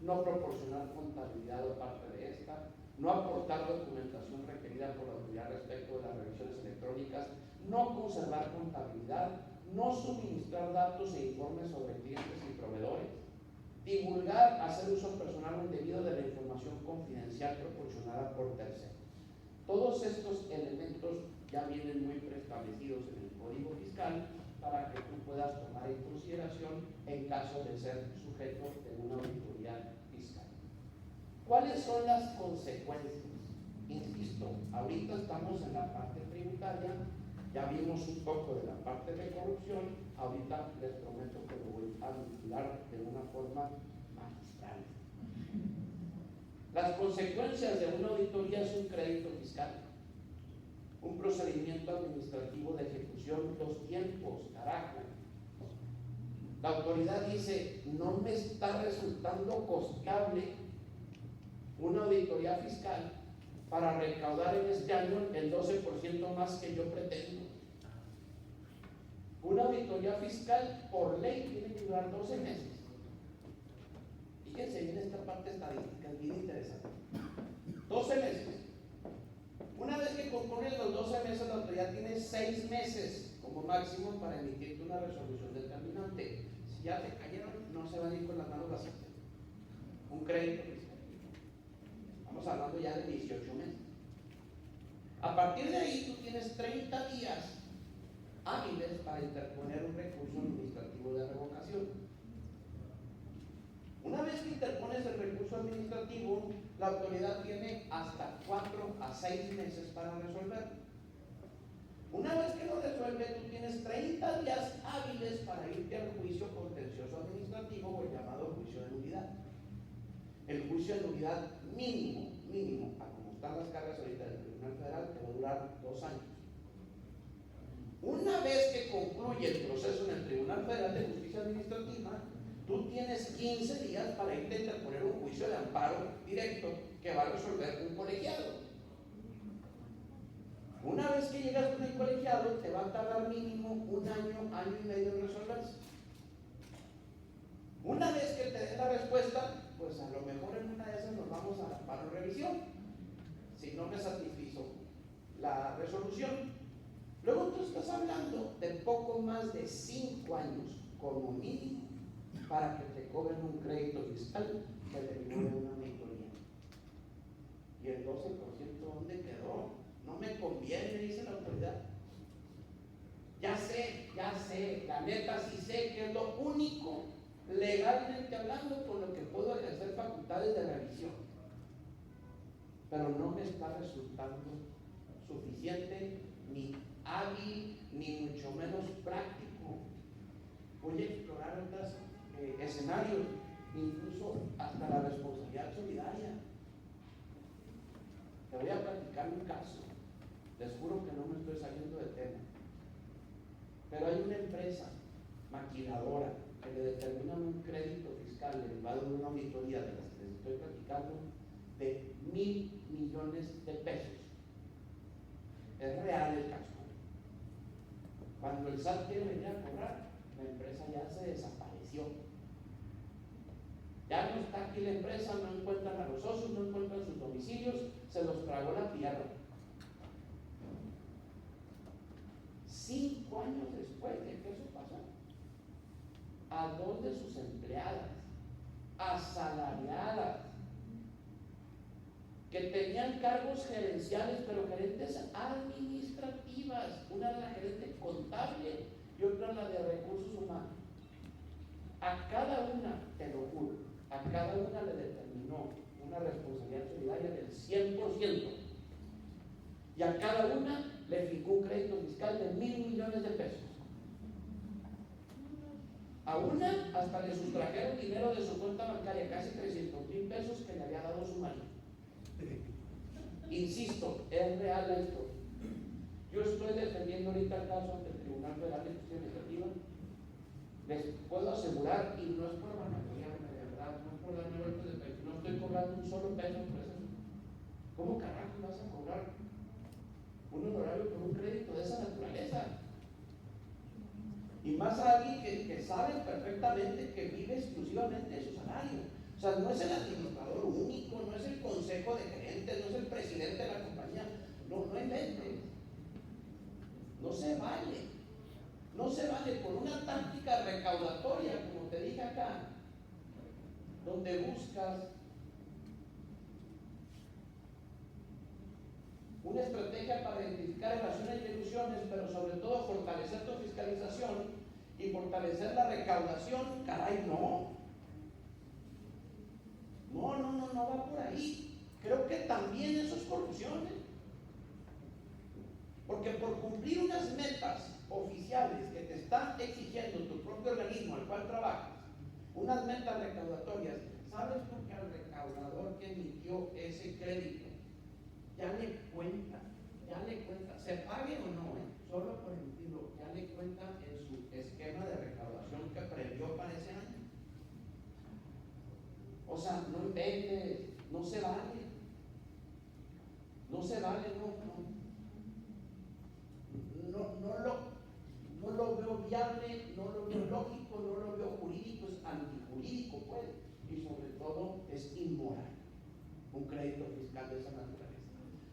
Speaker 2: no proporcionar contabilidad o parte de esta, no aportar documentación requerida por la autoridad respecto de las revisiones electrónicas, no conservar contabilidad, no suministrar datos e informes sobre clientes y proveedores, divulgar, hacer uso personal o indebido de la información confidencial proporcionada por terceros. Todos estos elementos ya vienen muy preestablecidos en el Código Fiscal para que tú puedas tomar en consideración en caso de ser sujeto de una auditoría fiscal. ¿Cuáles son las consecuencias? Insisto, ahorita estamos en la parte tributaria, ya vimos un poco de la parte de corrupción, ahorita les prometo que lo voy a vincular de una forma magistral. Las consecuencias de una auditoría es un crédito fiscal, un procedimiento administrativo de ejecución, los tiempos, carajo. La autoridad dice: no me está resultando costable una auditoría fiscal para recaudar en este año el 12% más que yo pretendo. Una auditoría fiscal por ley tiene que durar 12 meses. Fíjense bien esta parte estadística, es bien interesante. 12 meses. Una vez que concurren los 12 meses, la autoridad tiene 6 meses como máximo para emitirte una resolución determinante. Si ya te cayeron, no se van a ir con las manos vacías. Un crédito fiscal. Estamos hablando ya de 18 meses. A partir de ahí, tú tienes 30 días hábiles para interponer un recurso administrativo de revocación. Una vez que interpones el recurso administrativo, la autoridad tiene hasta 4 a 6 meses para resolverlo. Una vez que lo resuelve, tú tienes 30 días hábiles para irte al juicio contencioso administrativo, o el llamado juicio de nulidad. El juicio de nulidad mínimo, a como están las cargas ahorita del Tribunal Federal, te va a durar 2 años. Una vez que concluye el proceso en el Tribunal Federal de Justicia Administrativa, tú tienes 15 días para irte a interponer un juicio de amparo directo que va a resolver un colegiado. Una vez que llegas con el colegiado, te va a tardar mínimo 1 año, año y medio en resolverse. Una vez que te dé la respuesta, pues a lo mejor en una de esas nos vamos a amparo revisión, si no me satisfizo la resolución. Luego tú estás hablando de poco más de 5 años como mínimo para que te cobren un crédito fiscal que derivó de una auditoría. ¿Y el 12% dónde quedó? No me conviene, dice la autoridad. Ya sé, la neta sí sé que es lo único, legalmente hablando, con lo que puedo ejercer facultades de revisión. Pero no me está resultando suficiente ágil ni mucho menos práctico. Voy a explorar otros escenarios, incluso hasta la responsabilidad solidaria. Te voy a platicar un caso. Les juro que no me estoy saliendo de tema. Pero hay una empresa maquiladora que le determinan un crédito fiscal derivado de una auditoría de las que les estoy platicando de 1,000 millones de pesos. Es real el caso. Cuando el SAT quiere venir a cobrar, la empresa ya se desapareció. Ya no está aquí la empresa, no encuentran a los socios, no encuentran sus domicilios, se los tragó la tierra. 5 años después de que eso pasó, a 2 de sus empleadas, asalariadas, que tenían cargos gerenciales, pero gerentes administrativas, una era la gerente contable y otra la de recursos humanos. A cada una, te lo juro, a cada una le determinó una responsabilidad solidaria del 100%, y a cada una le fijó un crédito fiscal de 1,000 millones de pesos. A una hasta le sustrajeron dinero de su cuenta bancaria, casi 300,000 pesos que le había dado su marido. Insisto, es real la historia. Yo estoy defendiendo ahorita el caso ante el Tribunal Federal de Justicia Administrativa. Les puedo asegurar, y no es por vanagloriarme, de verdad, no es por darme vueltas de pecho, no estoy cobrando un solo peso por eso. ¿Cómo carajo vas a cobrar un honorario por un crédito de esa naturaleza? Y más a alguien que sabe perfectamente que vive exclusivamente de su salario. O sea, no es el administrador único, no es el consejo de gerentes, no es el presidente de la compañía. No inventes. No se vale. No se vale por una táctica recaudatoria, como te dije acá, donde buscas una estrategia para identificar evasión y ilusiones, pero sobre todo fortalecer tu fiscalización y fortalecer la recaudación. Caray, no va por ahí. Creo que también eso es corrupción, porque por cumplir unas metas oficiales que te está exigiendo tu propio organismo al cual trabajas, unas metas recaudatorias, ¿sabes tú que al recaudador que emitió ese crédito ya le cuenta, se pague o no, solo por emitirlo, ya le cuenta en su esquema de recaudación que previó para ese año? O sea, no inventes, no se vale, no lo veo viable, no lo veo lógico, no lo veo jurídico, es antijurídico, pues, y sobre todo es inmoral un crédito fiscal de esa naturaleza.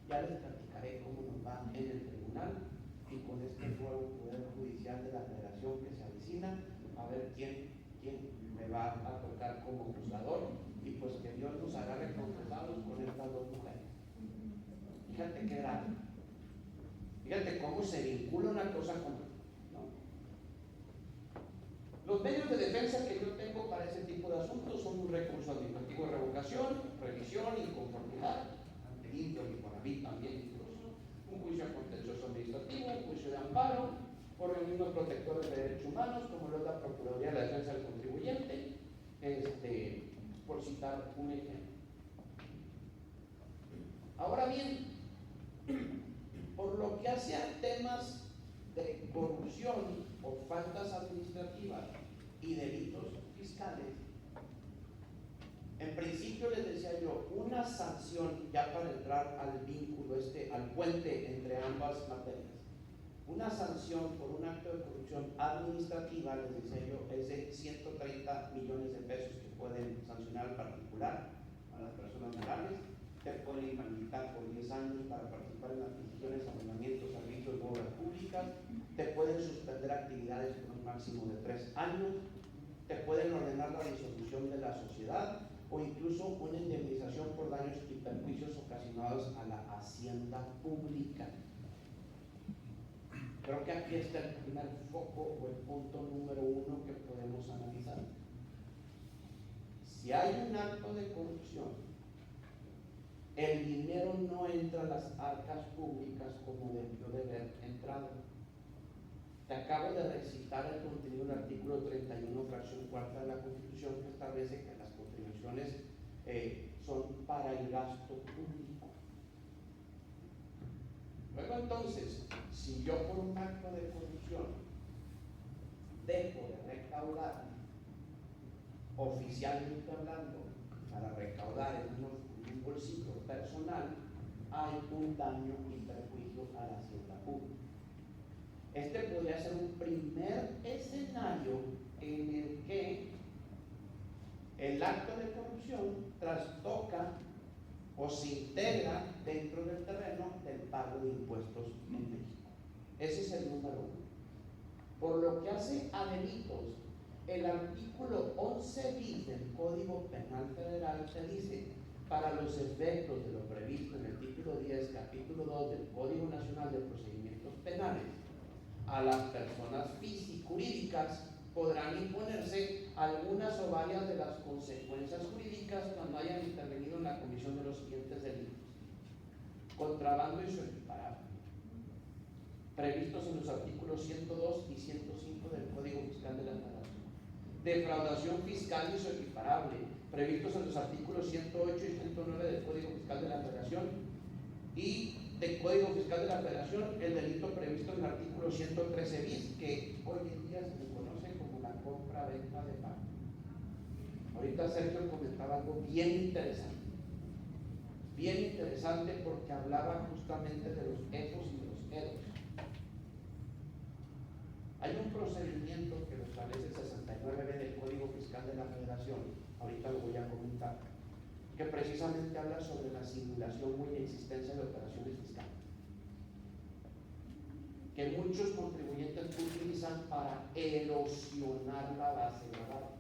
Speaker 2: Ya les platicaré cómo nos va en el tribunal y con este nuevo poder judicial de la federación que se avecina, a ver quién me va a tocar como juzgador, y pues que Dios nos agarre confesados con estas 2 mujeres. Fíjate qué grave. Fíjate cómo se vincula una cosa con otra, ¿no? Los medios de defensa que yo tengo para ese tipo de asuntos son un recurso administrativo de revocación, revisión, inconformidad, ante el INPI o el Infonavit también incluso, un juicio contencioso administrativo, un juicio de amparo, por organismos protectores de derechos humanos, como lo es la Procuraduría de la Defensa del Contribuyente, por citar un ejemplo. Ahora bien, por lo que hace a temas de corrupción o faltas administrativas y delitos fiscales, en principio les decía yo, una sanción, ya para entrar al vínculo, al puente entre ambas materias, una sanción por un acto de corrupción administrativa, les decía yo, es de 130 millones de pesos que pueden sancionar al particular, a las personas morales. Te pueden inhabilitar por 10 años para participar en adquisiciones, arrendamientos, servicios de obras públicas. Te pueden suspender actividades por un máximo de 3 años. Te pueden ordenar la disolución de la sociedad o incluso una indemnización por daños y perjuicios ocasionados a la hacienda pública. Creo que aquí está el primer foco o el punto número 1 que podemos analizar. Si hay un acto de corrupción, el dinero no entra a las arcas públicas como debió de haber entrado. Te acabo de recitar el contenido del artículo 31, fracción cuarta de la Constitución, que establece que las contribuciones son para el gasto público. Luego entonces, si yo por un acto de corrupción dejo de recaudar, oficialmente hablando, para recaudar en un bolsillo personal, hay un daño y perjuicio a la hacienda pública. Este podría ser un primer escenario en el que el acto de corrupción trastoca o se integra dentro del terreno del pago de impuestos en México. Ese es el número uno. Por lo que hace a delitos, el artículo 11 bis del Código Penal Federal te dice: para los efectos de lo previsto en el título 10, capítulo 2 del Código Nacional de Procedimientos Penales, a las personas jurídicas podrán imponerse algunas o varias de las consecuencias jurídicas cuando hayan intervenido en la comisión de los siguientes delitos: contrabando y su equiparable, previstos en los artículos 102 y 105 del Código Fiscal de la Federación; defraudación fiscal y su equiparable, previstos en los artículos 108 y 109 del Código Fiscal de la Federación; y del Código Fiscal de la Federación, el delito previsto en el artículo 113 bis, que hoy en día se conoce como la compra-venta de pago. Ahorita Sergio comentaba algo bien interesante porque hablaba justamente de los EFOS y de los EDOS. Hay un procedimiento que lo establece el 69B del Código Fiscal de la Federación, ahorita lo voy a comentar, que precisamente habla sobre la simulación o inexistencia de operaciones fiscales, que muchos contribuyentes utilizan para erosionar la base gravable.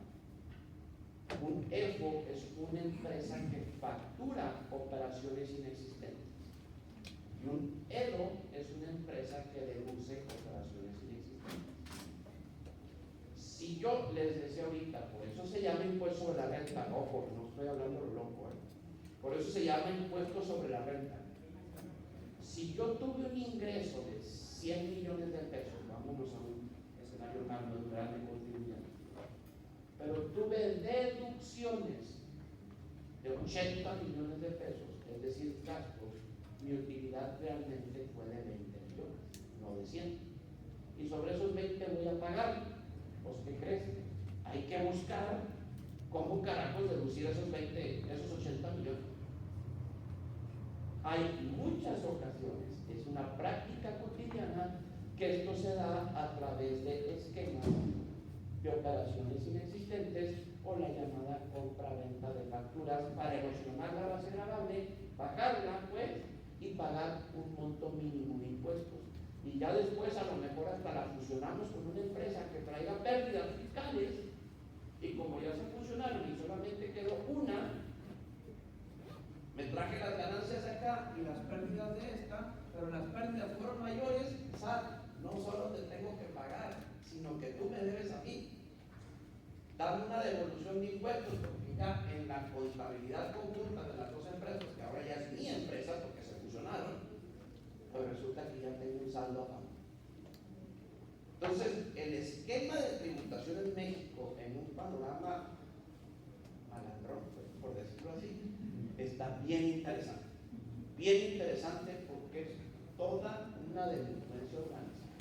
Speaker 2: Un EFO es una empresa que factura operaciones inexistentes, y un EDO es una empresa que deduce operaciones inexistentes. Si yo les decía ahorita, por eso se llama impuesto sobre la renta, ojo, no estoy hablando de lo loco, por eso se llama impuesto sobre la renta. Si yo tuve un ingreso de 100 millones de pesos, vámonos a un escenario natural de contribuyente, pero tuve deducciones de 80 millones de pesos, es decir, gastos, mi utilidad realmente fue de 20 millones, no de 100. Y sobre esos 20 voy a pagar. Pues, ¿qué crees? Hay que buscar cómo carajos deducir esos 80 millones. Hay muchas ocasiones, es una práctica cotidiana, que esto se da a través de esquemas de operaciones inexistentes o la llamada compra-venta de facturas para erosionar la base gravable, bajarla pues y pagar un monto mínimo de impuestos. Y ya después a lo mejor hasta la fusionamos con una empresa que traiga pérdidas fiscales, y como ya se fusionaron y solamente quedó una, me traje las ganancias acá y las pérdidas de esta, pero las pérdidas fueron mayores. SAT, no solo te tengo que pagar, sino que tú me debes a mí. Dame una devolución de impuestos, porque ya en la contabilidad conjunta de las dos empresas, que ahora ya es mi empresa porque se fusionaron, pues resulta que ya tengo un saldo a favor. Entonces, el esquema de tributación en México, en un panorama malandrón, pues, por decirlo así, está bien interesante porque es toda una delincuencia organizada.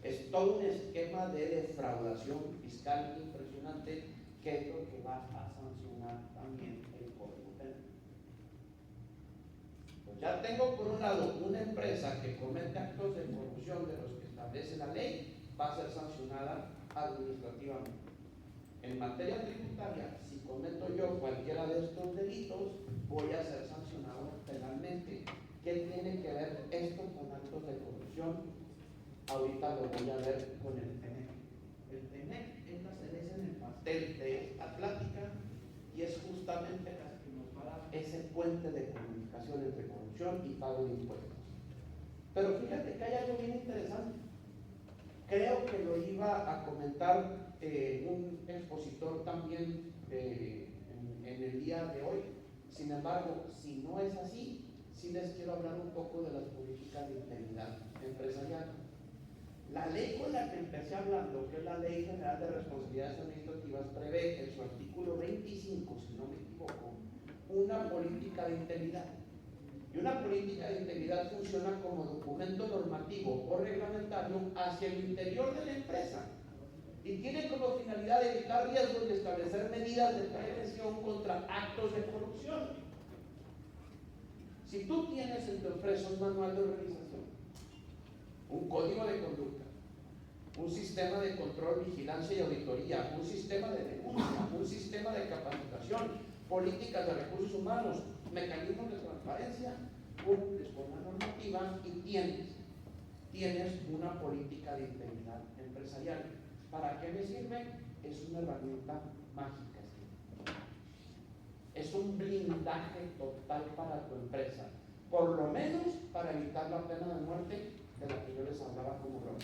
Speaker 2: Es todo un esquema de defraudación fiscal impresionante, que es lo que va a sancionar también el Código Penal. Pues ya tengo por un lado una empresa que comete actos de corrupción de los que establece la ley, va a ser sancionada administrativamente. En materia tributaria, si cometo yo cualquiera de estos delitos, voy a ser sancionado penalmente. ¿Qué tiene que ver esto con actos de corrupción? Ahorita lo voy a ver con el TENEC. El TENEC es la cereza en el pastel de esta plática, y es justamente la que nos va a dar ese puente de comunicación entre corrupción y pago de impuestos. Pero fíjate que hay algo bien interesante. Creo que lo iba a comentar un expositor también en el día de hoy. Sin embargo, si no es así, sí les quiero hablar un poco de las políticas de integridad empresarial. La ley con la que empecé hablando, que es la Ley General de Responsabilidades Administrativas, prevé en su artículo 25, si no me equivoco, una política de integridad. Y una política de integridad funciona como documento normativo o reglamentario hacia el interior de la empresa y tiene como finalidad evitar riesgos y establecer medidas de prevención contra actos de corrupción. Si tú tienes en tu empresa un manual de organización, un código de conducta, un sistema de control, vigilancia y auditoría, un sistema de denuncia, un sistema de capacitación, políticas de recursos humanos, mecanismos de transparencia, cumples con la normativa y tienes una política de integridad empresarial. ¿Para qué me sirve? Es una herramienta mágica. Es un blindaje total para tu empresa, por lo menos para evitar la pena de muerte de la que yo les hablaba como broma.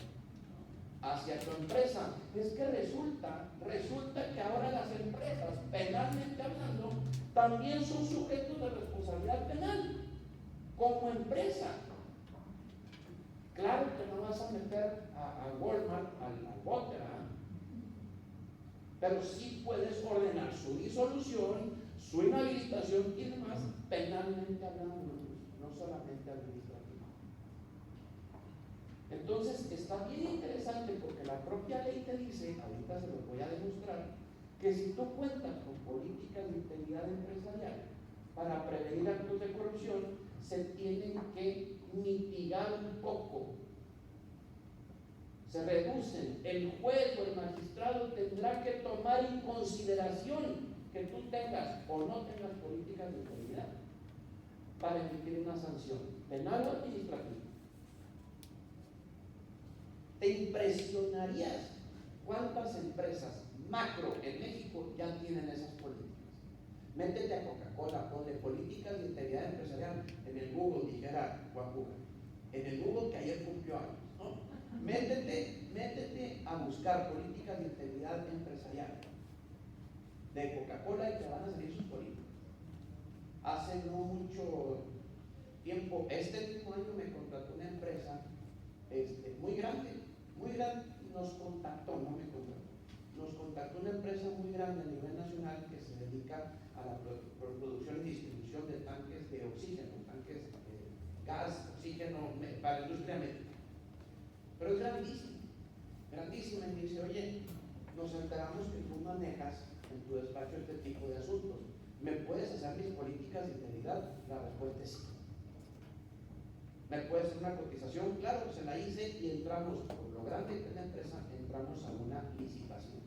Speaker 2: Hacia tu empresa, es que resulta que ahora las empresas, penalmente hablando, también son sujetos de responsabilidad penal, como empresa. Claro que no vas a meter a Walmart al bote, ¿verdad? Pero sí puedes ordenar su disolución, su inhabilitación y demás, penalmente hablando, no solamente administrativo. Entonces está bien interesante porque la propia ley te dice, ahorita se los voy a demostrar, que si tú cuentas con políticas de integridad empresarial para prevenir actos de corrupción, se tienen que mitigar un poco. Se reducen. El juez o el magistrado tendrá que tomar en consideración que tú tengas o no tengas políticas de integridad para emitir una sanción penal o administrativa. Te impresionarías cuántas empresas macro en México ya tienen esas políticas. Métete a Coca-Cola, ponle políticas de integridad empresarial en el Google, dijera Guapuga, en el Google que ayer cumplió años, ¿no? Métete a buscar políticas de integridad empresarial de Coca-Cola y te van a salir sus políticas. Hace no mucho tiempo, este mismo año me contrató una empresa muy grande, nos contactó una empresa muy grande a nivel nacional que se dedica a la producción y distribución de tanques de oxígeno, tanques de gas, oxígeno para la industria médica. Pero es grandísima, y me dice, oye, nos enteramos que tú manejas en tu despacho este tipo de asuntos, ¿me puedes hacer mis políticas de integridad? La respuesta es sí. ¿Me puedes hacer una cotización? Claro, se la hice y entramos, por lo grande que es la empresa, entramos a una licitación.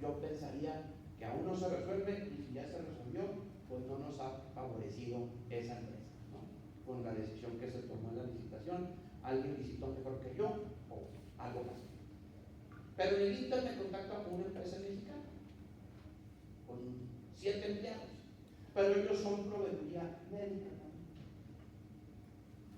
Speaker 2: Yo pensaría que aún no se resuelve y si ya se resolvió, pues no nos ha favorecido esa empresa, ¿no? Con la decisión que se tomó en la licitación, alguien licitó mejor que yo o algo más. Pero en el Inter me contacta con una empresa mexicana, con 7 empleados, pero ellos son proveeduría médica.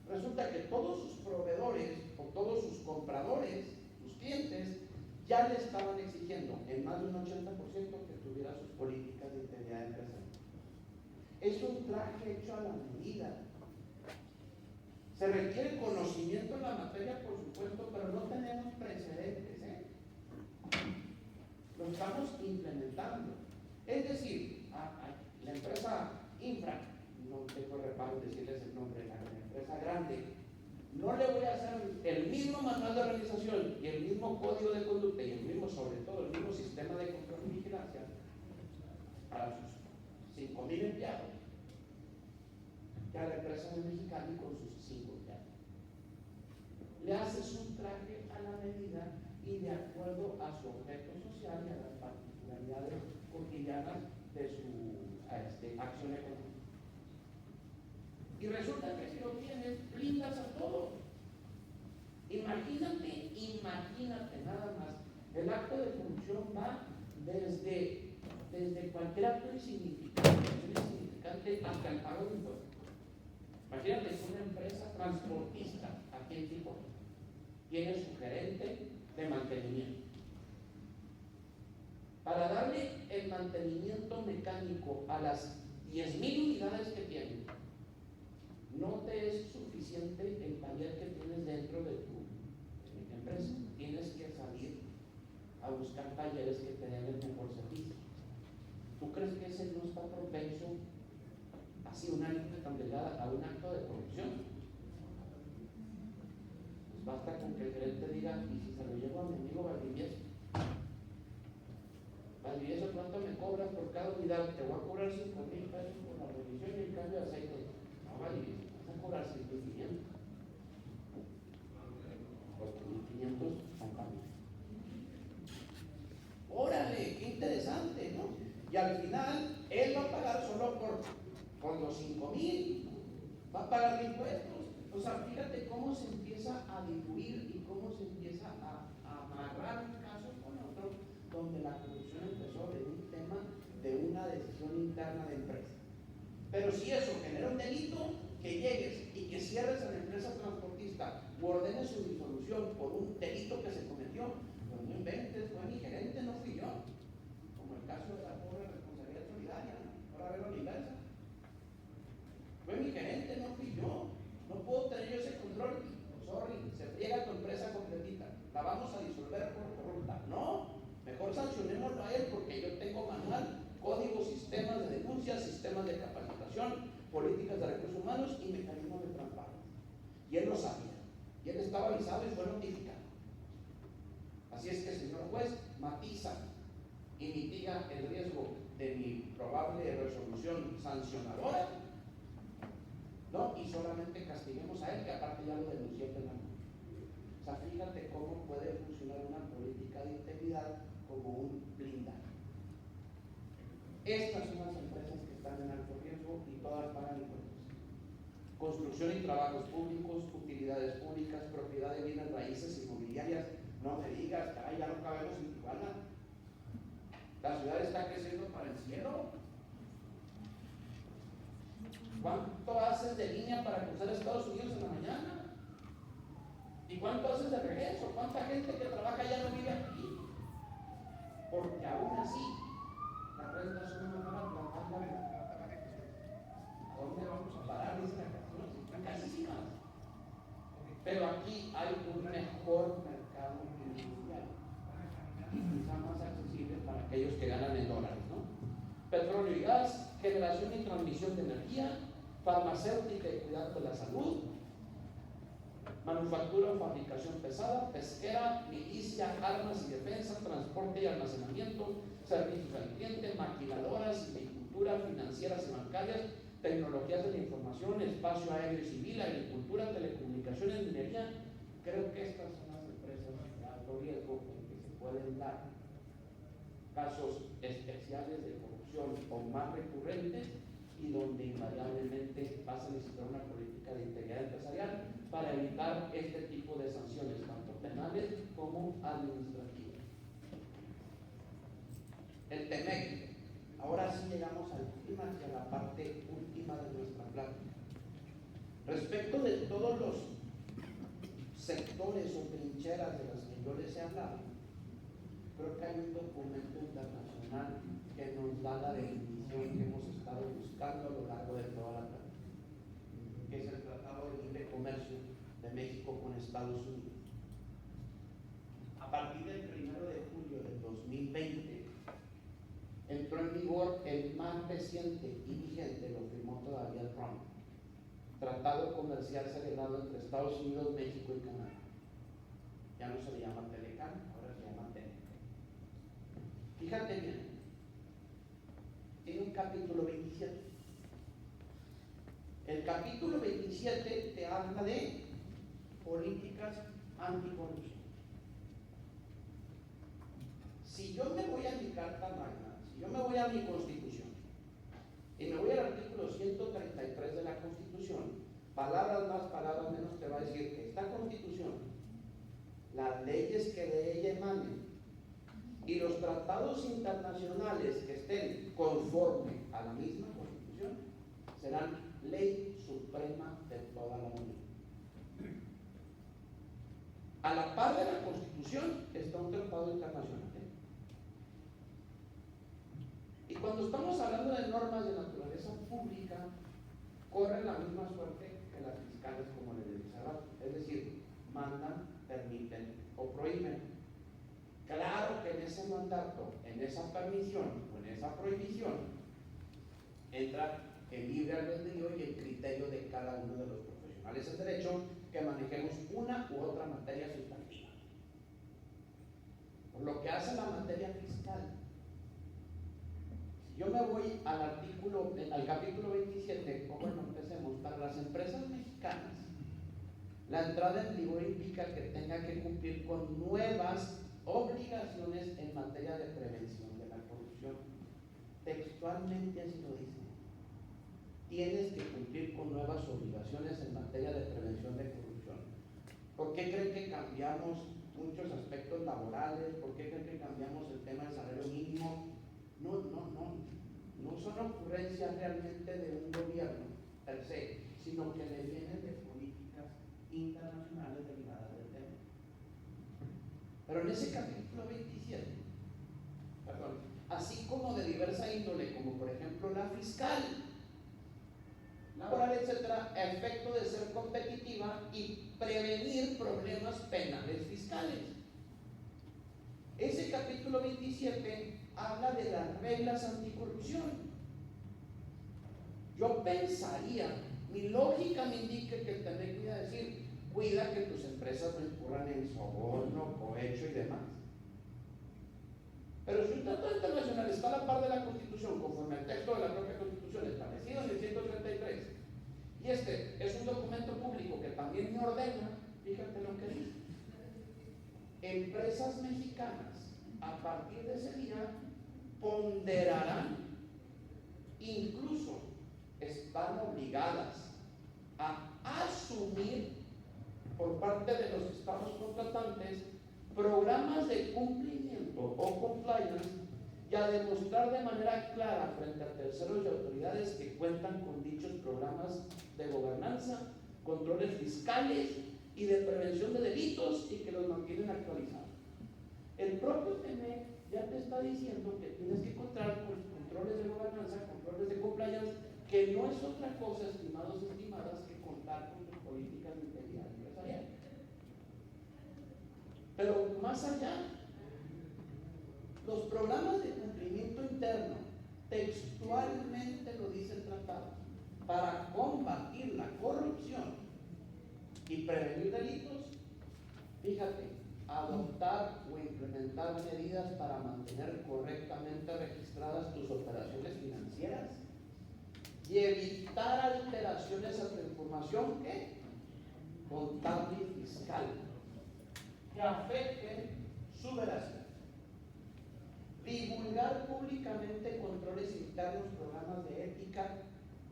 Speaker 2: Resulta que todos sus proveedores o todos sus compradores, sus clientes, ya le estaban exigiendo en más de un 80% que tuviera sus políticas de integridad empresarial. Es un traje hecho a la medida. Se requiere conocimiento en la materia, por supuesto, pero no tenemos precedentes, Lo estamos implementando. Es decir, la empresa Infra, no tengo reparo en decirles el nombre de la empresa grande, no le voy a hacer el mismo manual de organización y el mismo código de conducta y el mismo, sobre todo, el mismo sistema de control y vigilancia para sus 5,000 empleados que a la empresa de Mexicali con sus 5 empleados. Le haces un traje a la medida y de acuerdo a su objeto social y a las particularidades cotidianas de su acción económica. Y resulta que si lo tienes, blindas a todo. Imagínate nada más. El acto de corrupción va desde cualquier acto insignificante hasta el pago de impuestos. Imagínate que una empresa transportista aquí en Tijuana tiene su gerente de mantenimiento. Para darle el mantenimiento mecánico a las 10,000 unidades que tiene, no te es suficiente el taller que tienes dentro de tu buscar talleres que te den el mejor servicio. ¿Tú crees que ese no está propenso, así una línea tan delgada, a un acto de corrupción? Pues basta con que el gerente diga, y si se lo llevo a mi amigo Valdivieso, Valdivieso, ¿cuánto me cobras por cada unidad? Te voy a cobrar 5,000 pesos por la revisión y el cambio de aceite. No, Valdivieso, vas a cobrar 6,500. Porque 1,500 son cambios. Órale, qué interesante, ¿no? Y al final, él va a pagar solo por los 5,000, va a pagar impuestos. O sea, fíjate cómo se empieza a diluir y cómo se empieza a amarrar un caso con otro, donde la corrupción empezó de un tema de una decisión interna de empresa. Pero si eso genera un delito, que llegues y que cierres a la empresa transportista o ordenes su disolución por un delito que se cometió, pues no inventes, fue mi gerente, no fui yo. Como el caso de la pobre responsabilidad solidaria, ¿no? Ahora verlo a la inversa. Fue mi gerente, no fui yo. No puedo tener yo ese control. Sorry, se friega tu empresa completita. La vamos a disolver por corrupta. No, mejor sancionémoslo a él porque yo tengo manual, códigos, sistemas de denuncia, sistemas de capacitación, políticas de recursos humanos y mecanismos de transparencia. Y él lo sabía. Y él estaba avisado y fue notificado. Así es que, señor juez, matiza y mitiga el riesgo de mi probable resolución sancionadora, ¿no? Y solamente castiguemos a él, que aparte ya lo denunció penalmente. O sea, fíjate cómo puede funcionar una política de integridad como un blindaje. Estas son las empresas que están en alto riesgo y todas pagan impuestos. Construcción y trabajos públicos, utilidades públicas, propiedad de bienes raíces inmobiliarias. No me digas, caray, ya no cabemos en Tijuana. La ciudad está creciendo para el cielo. ¿Cuánto haces de línea para cruzar Estados Unidos en la mañana? ¿Y cuánto haces de regreso? ¿Cuánta gente que trabaja ya no vive aquí? Porque aún así, las rentas son más baratas. ¿A dónde vamos a parar? Dice la canción, están carísimas. Pero aquí hay un mejor mercado industrial y quizá más accesible para aquellos que ganan en dólares, ¿no? Petróleo y gas, generación y transmisión de energía, farmacéutica y cuidado de la salud, manufactura o fabricación pesada, pesquera, milicia, armas y defensa, transporte y almacenamiento, servicios al cliente, maquiladoras, silvicultura, financieras y bancarias, tecnologías de la información, espacio aéreo y civil, agricultura, telecomunicaciones, minería. Creo que estas son las empresas de alto riesgo en que se pueden dar casos especiales de corrupción o más recurrentes y donde invariablemente vas a necesitar una política de integridad empresarial para evitar este tipo de sanciones, tanto penales como administrativas. El TEMEC. Ahora sí llegamos al clímax y a la parte última de nuestra plática. Respecto de todos los sectores o trincheras de las que yo les he hablado, creo que hay un documento internacional que nos da la definición que hemos estado buscando a lo largo de toda la plática, que es el Tratado de Libre Comercio de México con Estados Unidos. A partir del 1 de julio del 2020, entró en vigor el más reciente y vigente, lo firmó todavía Trump, Tratado Comercial celebrado entre Estados Unidos, México y Canadá. Ya no se le llama Telecan, ahora se llama TEMEC. Fíjate bien, tiene un capítulo 27. El capítulo 27 te habla de políticas anticorrupción. Si yo me voy a mi Carta Magna, si yo me voy a mi Constitución y me voy al artículo 133 de la Constitución, palabras más, palabras menos, te va a decir que esta Constitución, las leyes que de ella emanen y los tratados internacionales que estén conforme a la misma Constitución serán ley suprema de toda la Unión. A la par de la Constitución está un tratado internacional. Y cuando estamos hablando de normas de naturaleza pública, corren la misma suerte que las fiscales, como les decía rato, es decir, mandan, permiten o prohíben. Claro que en ese mandato, en esa permisión o en esa prohibición, entra el libre albedrío y el criterio de cada uno de los profesionales en derecho que manejemos una u otra materia sustantiva. Por lo que hace a la materia fiscal, si yo me voy al capítulo 27, o bueno, empecemos, para las empresas mexicanas, la entrada en vigor implica que tenga que cumplir con nuevas obligaciones en materia de prevención de la corrupción. Textualmente así lo dice. Tienes que cumplir con nuevas obligaciones en materia de prevención de corrupción. ¿Por qué creen que cambiamos muchos aspectos laborales? ¿Por qué creen que cambiamos el tema del salario mínimo? No son ocurrencias realmente de un gobierno per se, sino que le vienen de políticas internacionales derivadas del tema. Pero en ese capítulo 27, así como de diversa índole, como por ejemplo la fiscal, laboral, etcétera, a efecto de ser competitiva y prevenir problemas penales fiscales. Ese capítulo 27 habla de las reglas anticorrupción. Yo pensaría, mi lógica me indica que el tener que decir, cuida que tus empresas no incurran en soborno, cohecho y demás. Pero si un tratado internacional está a la par de la Constitución, conforme al texto de la propia Constitución establecido en el 133, y este es un documento público que también me ordena, fíjate lo que dice: empresas mexicanas a partir de ese día ponderarán, incluso están obligadas a asumir por parte de los estados contratantes programas de cumplimiento o compliance y a demostrar de manera clara frente a terceros y autoridades que cuentan con dichos programas de gobernanza, controles fiscales y de prevención de delitos y que los mantienen actualizados. El propio TEMEC ya te está diciendo que tienes que contar con controles de gobernanza, controles de compliance, que no es otra cosa, estimados y estimadas, que contar con tus políticas de integridad empresarial. Pero más allá, los programas de cumplimiento interno, textualmente lo dice el tratado, para combatir la corrupción y prevenir delitos, fíjate, adoptar o implementar medidas para mantener correctamente registradas tus operaciones financieras y evitar alteraciones a tu información contable y fiscal que afecten su veracidad. Divulgar públicamente controles internos, programas de ética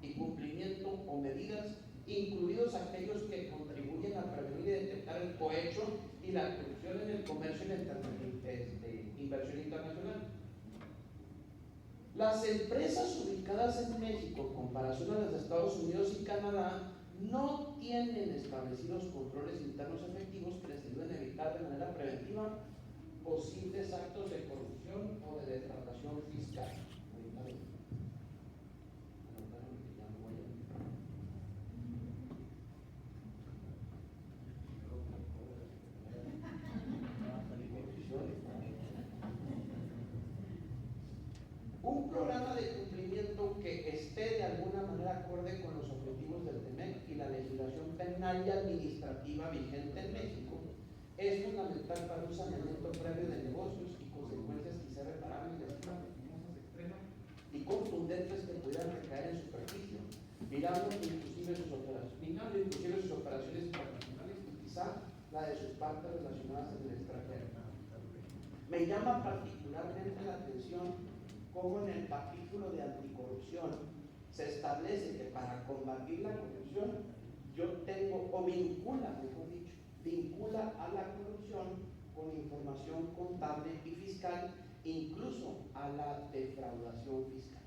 Speaker 2: y cumplimiento o medidas, incluidos aquellos que contribuyen a prevenir y detectar el cohecho y la corrupción en el comercio y la inversión internacional. Las empresas ubicadas en México, en comparación a las de Estados Unidos y Canadá, no tienen establecidos controles internos efectivos que les ayuden a evitar de manera preventiva posibles actos de corrupción o de defraudación fiscal. Un programa de cumplimiento que esté de alguna manera acorde con los objetivos del TEMEC y la legislación penal y administrativa vigente en México es fundamental para un saneamiento previo de negocios y consecuencias quizá reparables de extremas y contundentes que pudieran recaer en su perjuicio, mirando inclusive sus operaciones internacionales y quizá la de sus partes relacionadas en el extranjero. Me llama particularmente la atención cómo en el capítulo de anticorrupción se establece que para combatir la corrupción vincula a la corrupción con información contable y fiscal, incluso a la defraudación fiscal,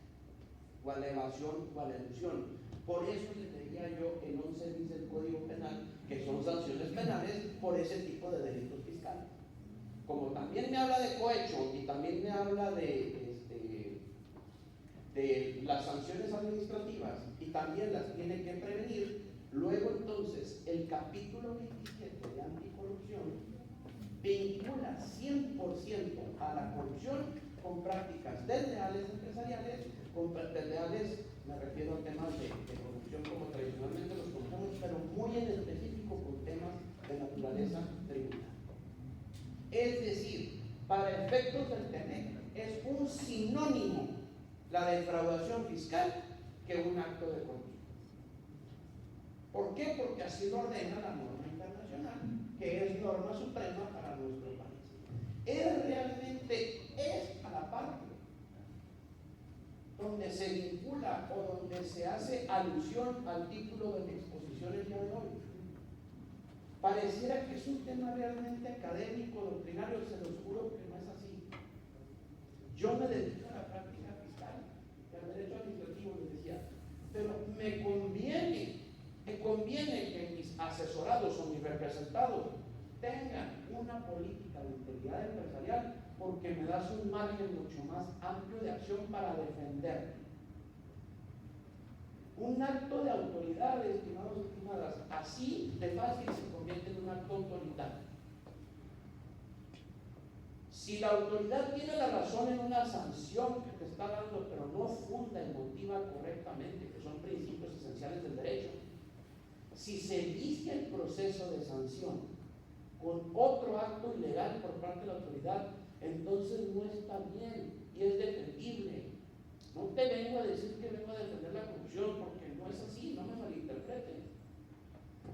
Speaker 2: o a la evasión o a la elusión. Por eso le diría yo el 11 bis del Código Penal, que son sanciones penales por ese tipo de delitos fiscales. Como también me habla de cohecho y también me habla de las sanciones administrativas y también las tiene que prevenir, luego entonces el capítulo 27 de anticorrupción vincula 100% a la corrupción con prácticas desleales empresariales, con desleales, me refiero a temas de corrupción como tradicionalmente los conocemos, pero muy en específico con temas de naturaleza tributaria. Es decir, para efectos del TEMEC es un sinónimo la defraudación fiscal que un acto de corrupción. ¿Por qué? Porque así lo ordena la norma internacional, que es norma suprema para nuestro país. Es a la parte donde se vincula o donde se hace alusión al título de mi exposición el día de hoy. Pareciera que es un tema realmente académico, doctrinario, se los juro que no es así. Yo me dedico a la práctica fiscal y al derecho administrativo, les decía, pero me conviene que mis asesorados o mis representados tengan una política de integridad empresarial porque me das un margen mucho más amplio de acción para defenderme. Un acto de autoridad, estimados y estimadas, así de fácil se convierte en un acto autoritario. Si la autoridad tiene la razón en una sanción que te está dando, pero no funda y motiva correctamente, que son principios esenciales del derecho, si se vicia el proceso de sanción con otro acto ilegal por parte de la autoridad, entonces no está bien y es defendible. No te vengo a decir que vengo a defender la corrupción, porque no es así, no me malinterpreten.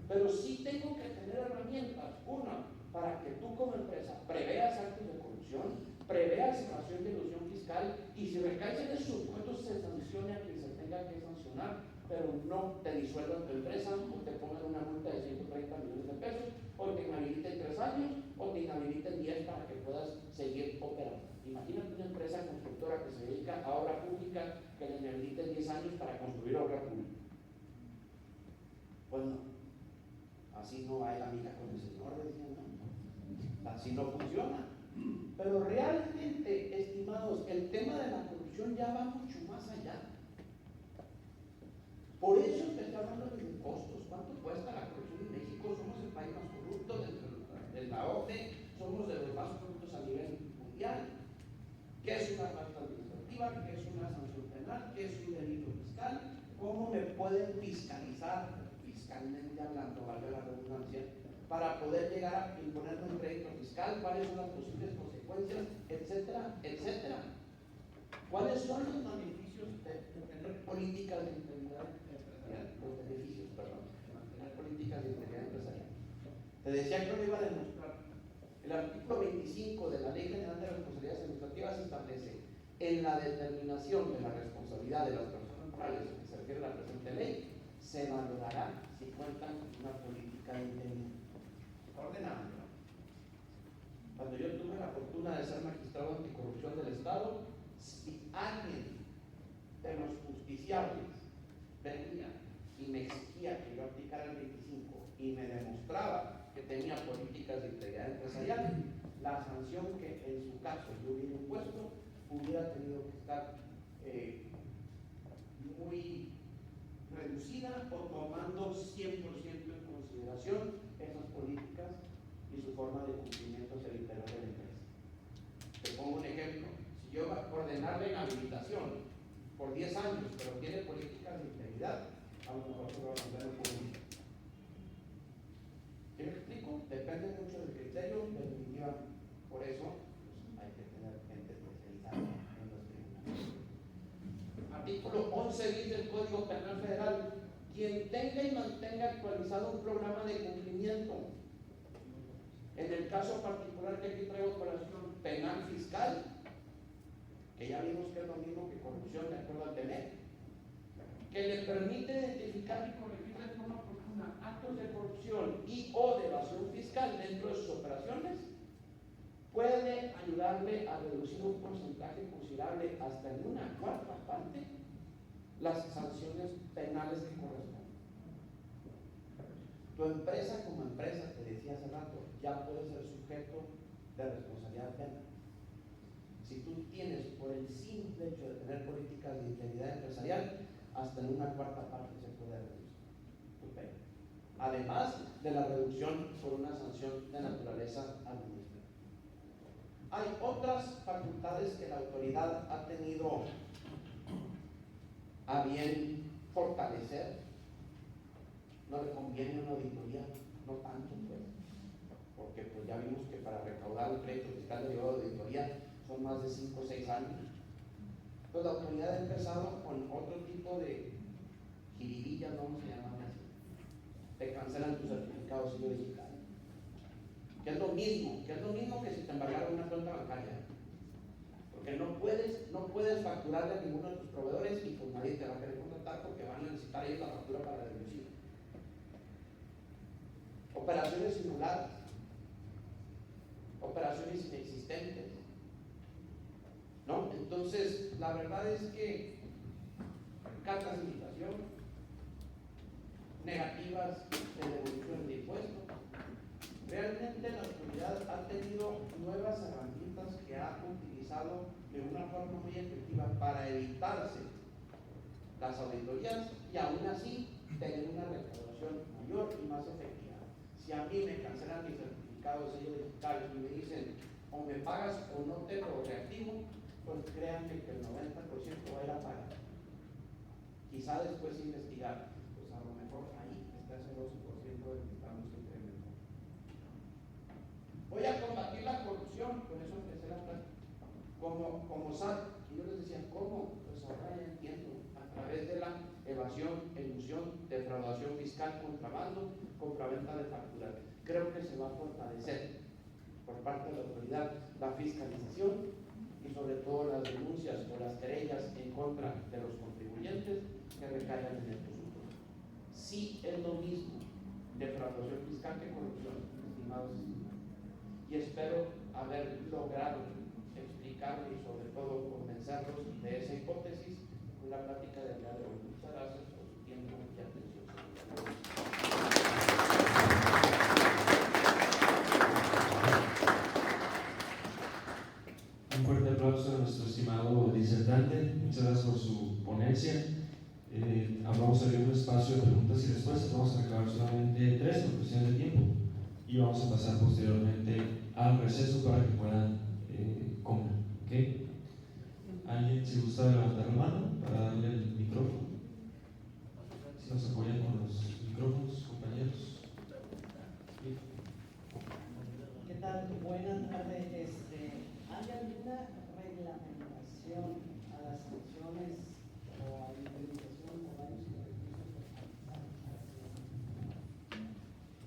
Speaker 2: Pero sí tengo que tener herramientas, una, para que tú como empresa preveas actos de corrupción, preveas evasión de ilusión fiscal, y si recaes en esos supuestos se sancione a quien se tenga que sancionar, pero no te disuelvan tu empresa o te pongan una multa de 130 millones de pesos, o te inhabiliten 3 años, o te inhabiliten 10 para que puedas seguir operando. Imagínate una empresa constructora que se dedica a obra pública que le inhabiliten 10 años para construir obra pública. Pues no, así no va la amiga con el Señor, decían, no, así no funciona. Pero realmente, estimados, el tema de la corrupción ya va mucho más allá. Por eso empecé hablando de impuestos. ¿Cuánto cuesta la corrupción en México? Somos el país más corrupto de la OCDE, somos de los más corruptos a nivel mundial. ¿Qué es una falta administrativa? ¿Qué es una sanción penal? ¿Qué es un delito fiscal? ¿Cómo me pueden fiscalizar, fiscalmente hablando, valga la redundancia, para poder llegar a imponerme un crédito fiscal? ¿Cuáles son las posibles consecuencias? Etcétera, etcétera. ¿Cuáles son los beneficios de tener políticas de integridad empresarial? Los beneficios, perdón, de tener políticas de integridad empresarial. Te decía que lo iba a demostrar. El artículo 25 de la Ley General de Responsabilidades Administrativas establece en la determinación de la responsabilidad de las personas morales que se refiere a la presente ley, se valorará si cuentan con una política de integridad. Ordenando. Cuando yo tuve la fortuna de ser magistrado anticorrupción del Estado, si alguien de los justiciables venía y me exigía que yo aplicara el 25 y me demostraba que tenía políticas de integridad empresarial, la sanción que en su caso yo hubiera impuesto hubiera tenido que estar muy reducida o tomando 100% en consideración esas políticas y su forma de cumplimiento hacia el interior de la empresa. Te pongo un ejemplo. Si yo voy a ordenarle inhabilitación por 10 años, pero tiene políticas de integridad, a lo mejor se va a cambiar el público. ¿Sí me explico? Depende mucho del criterio, definitivamente. Por eso pues, hay que tener gente especializada en los tribunales. Artículo 11 bis del Código Penal Federal. Quien tenga y mantenga actualizado un programa de cumplimiento, en el caso particular que aquí traigo colación, penal fiscal, que ya vimos que es lo mismo que corrupción de acuerdo al TEMEC, que le permite identificar y corregir de forma oportuna actos de corrupción y o de evasión fiscal dentro de sus operaciones, puede ayudarle a reducir un porcentaje considerable hasta en una cuarta parte las sanciones penales que corresponden. Tu empresa como empresa, te decía hace rato, ya puede ser sujeto de responsabilidad penal. Si tú tienes, por el simple hecho de tener políticas de integridad empresarial, hasta en una cuarta parte se puede reducir tu pena. además de la reducción por una sanción de naturaleza administrativa. Hay otras facultades que la autoridad ha tenido a bien fortalecer. No le conviene una auditoría, no tanto, pues, porque pues ya vimos que para recaudar un crédito fiscal derivado de auditoría son más de 5 o 6 años. Entonces la autoridad ha empezado con otro tipo de jiribillas, vamos a llamarle así. Te cancelan tu certificado de sello digital, que es lo mismo que si te embargaron una cuenta bancaria, porque no puedes facturarle a ninguno de tus proveedores y pues nadie te va a querer contratar porque van a necesitar ellos la factura para deducir. Operaciones simuladas, operaciones inexistentes, ¿no? Entonces, la verdad es que cartas de invitación, negativas de devolución de impuestos. Realmente la autoridad ha tenido nuevas herramientas que ha utilizado de una forma muy efectiva para evitarse las auditorías y aún así tener una recaudación mayor y más efectiva. Si a mí me cancelan mi certificado de sello digital y me dicen o me pagas o no te lo reactivo, pues créanme que el 90% va a ir a pagar. Quizá después investigar, pues a lo mejor ahí está ese 12% del que estamos incrementando. Voy a combatir la corrupción, con eso empecé la plática. Como SAT, y yo les decía, ¿cómo? Pues ahora ya entiendo, a través de la evasión, elusión, defraudación fiscal, contrabando, compraventa de facturas. Creo que se va a fortalecer por parte de la autoridad la fiscalización y sobre todo las denuncias o las querellas en contra de los contribuyentes que recaigan en estos supuestos. Sí es lo mismo defraudación fiscal que corrupción, estimados y estimadas. Y espero haber logrado explicarle y sobre todo convencerlos de esa hipótesis en la plática del día de hoy. Muchas gracias por su tiempo y atención.
Speaker 1: Un fuerte aplauso a nuestro estimado disertante. Muchas gracias por su ponencia. Vamos a abrir un espacio de preguntas y respuestas. Vamos a acabar solamente 3 por cuestión de tiempo y vamos a pasar posteriormente al receso para que puedan comer. ¿Okay? ¿Alguien se gusta levantar la mano para darle el micrófono? Si nos apoyan con los micrófonos, compañeros.
Speaker 3: ¿Qué tal? Buenas tardes. ¿Hay alguna reglamentación a las sanciones o a la indemnización por daños y perjuicios?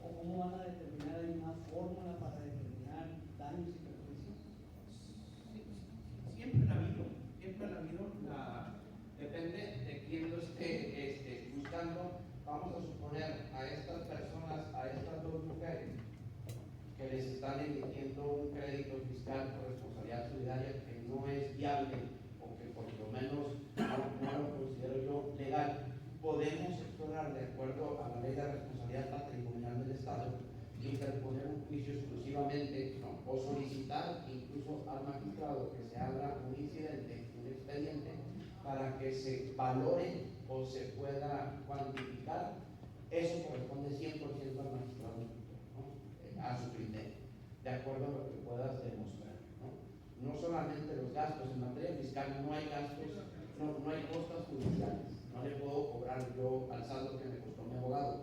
Speaker 3: ¿O cómo van a determinar? ¿Hay una fórmula para determinar daños y perjuicios?
Speaker 2: Siempre la ha habido. Depende de quién lo esté buscando. Vamos a suponer a estas personas, a estas dos mujeres que les están emitiendo un crédito fiscal por responsabilidad solidaria que no es viable o que por lo menos no lo considero yo legal. Podemos explorar, de acuerdo a la ley de responsabilidad patrimonial del Estado, interponer un juicio exclusivamente, ¿no? O solicitar incluso al magistrado que se abra un incidente, un expediente, para que se valore o se pueda cuantificar. Eso corresponde 100% al magistrado, ¿no? A su criterio, de acuerdo a lo que puedas demostrar, ¿no? No solamente los gastos, en materia fiscal no hay gastos, no hay costas judiciales, no le puedo cobrar yo al saldo que me costó mi abogado,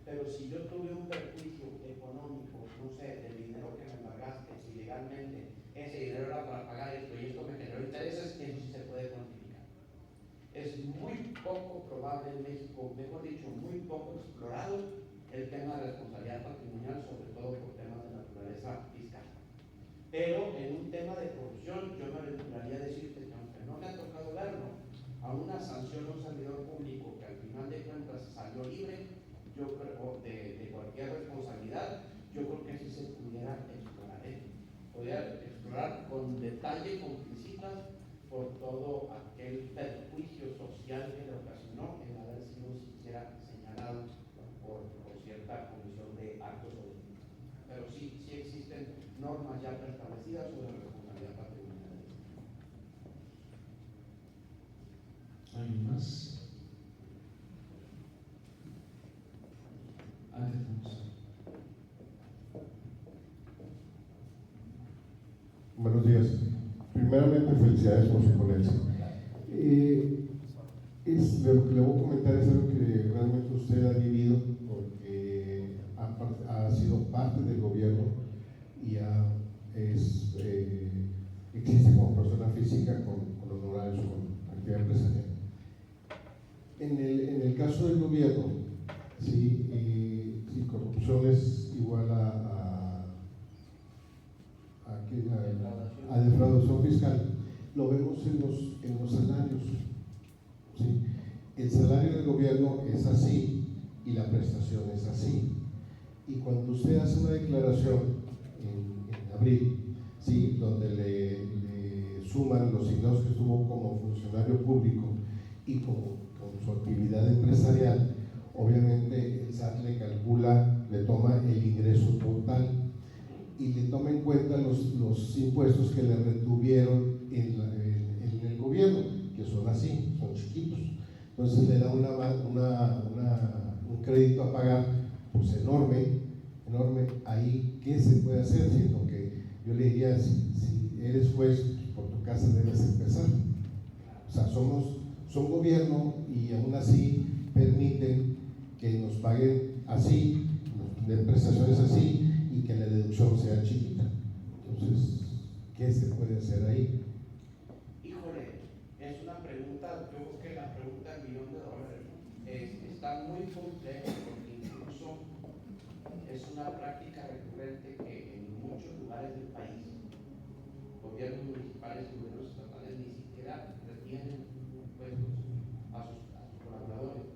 Speaker 2: pero si yo tuve un perjuicio económico, no sé, del dinero que me embargaste, si legalmente ese dinero era para pagar esto y esto me generó intereses, eso sí se puede cuantificar. Es muy poco probable en México, mejor dicho, muy poco explorado el tema de responsabilidad patrimonial, sobre todo por temas de naturaleza fiscal. Pero en un tema de corrupción, yo me aventuraría a decirte que aunque no me ha tocado verlo, a una sanción a un servidor público que al final de cuentas salió libre, yo creo, de cualquier responsabilidad, yo creo que sí se pudiera explorar, Podría explorar con detalle, con visitas, por todo aquel perjuicio social que le ocasionó el haber sido siquiera señalado por cierta comisión de actos o delitos. Pero sí existen normas ya preestablecidas sobre responsabilidad patrimonial.
Speaker 1: ¿Alguien más? Ante
Speaker 4: Buenos días. Primeramente, felicidades por su ponencia. Lo que le voy a comentar es algo que realmente usted ha vivido, porque ha sido parte del gobierno y existe como persona física con honorarios, con actividad empresarial. En el caso del gobierno, si corrupción es igual a defraudación fiscal, lo vemos en los salarios. ¿Sí? El salario del gobierno es así y la prestación es así. Y cuando usted hace una declaración en abril, ¿sí?, donde le suman los ingresos que tuvo como funcionario público y con su actividad empresarial, obviamente el SAT le calcula, le toma el ingreso total y le toma en cuenta los impuestos que le retuvieron en el gobierno, que son así, son chiquitos. Entonces le da un crédito a pagar pues enorme. Ahí, ¿qué se puede hacer? Sino que yo le diría, si eres juez, por tu casa debes empezar. O sea, son gobierno y aún así permiten que nos paguen así, de prestaciones así, y que la deducción sea chiquita. Entonces, ¿qué se puede hacer ahí?
Speaker 2: Híjole, es una pregunta, yo creo que la pregunta del $1,000,000, ¿no? Está muy compleja porque incluso es una práctica recurrente que en muchos lugares del país, gobiernos municipales y gobiernos estatales ni siquiera retienen impuestos a sus colaboradores.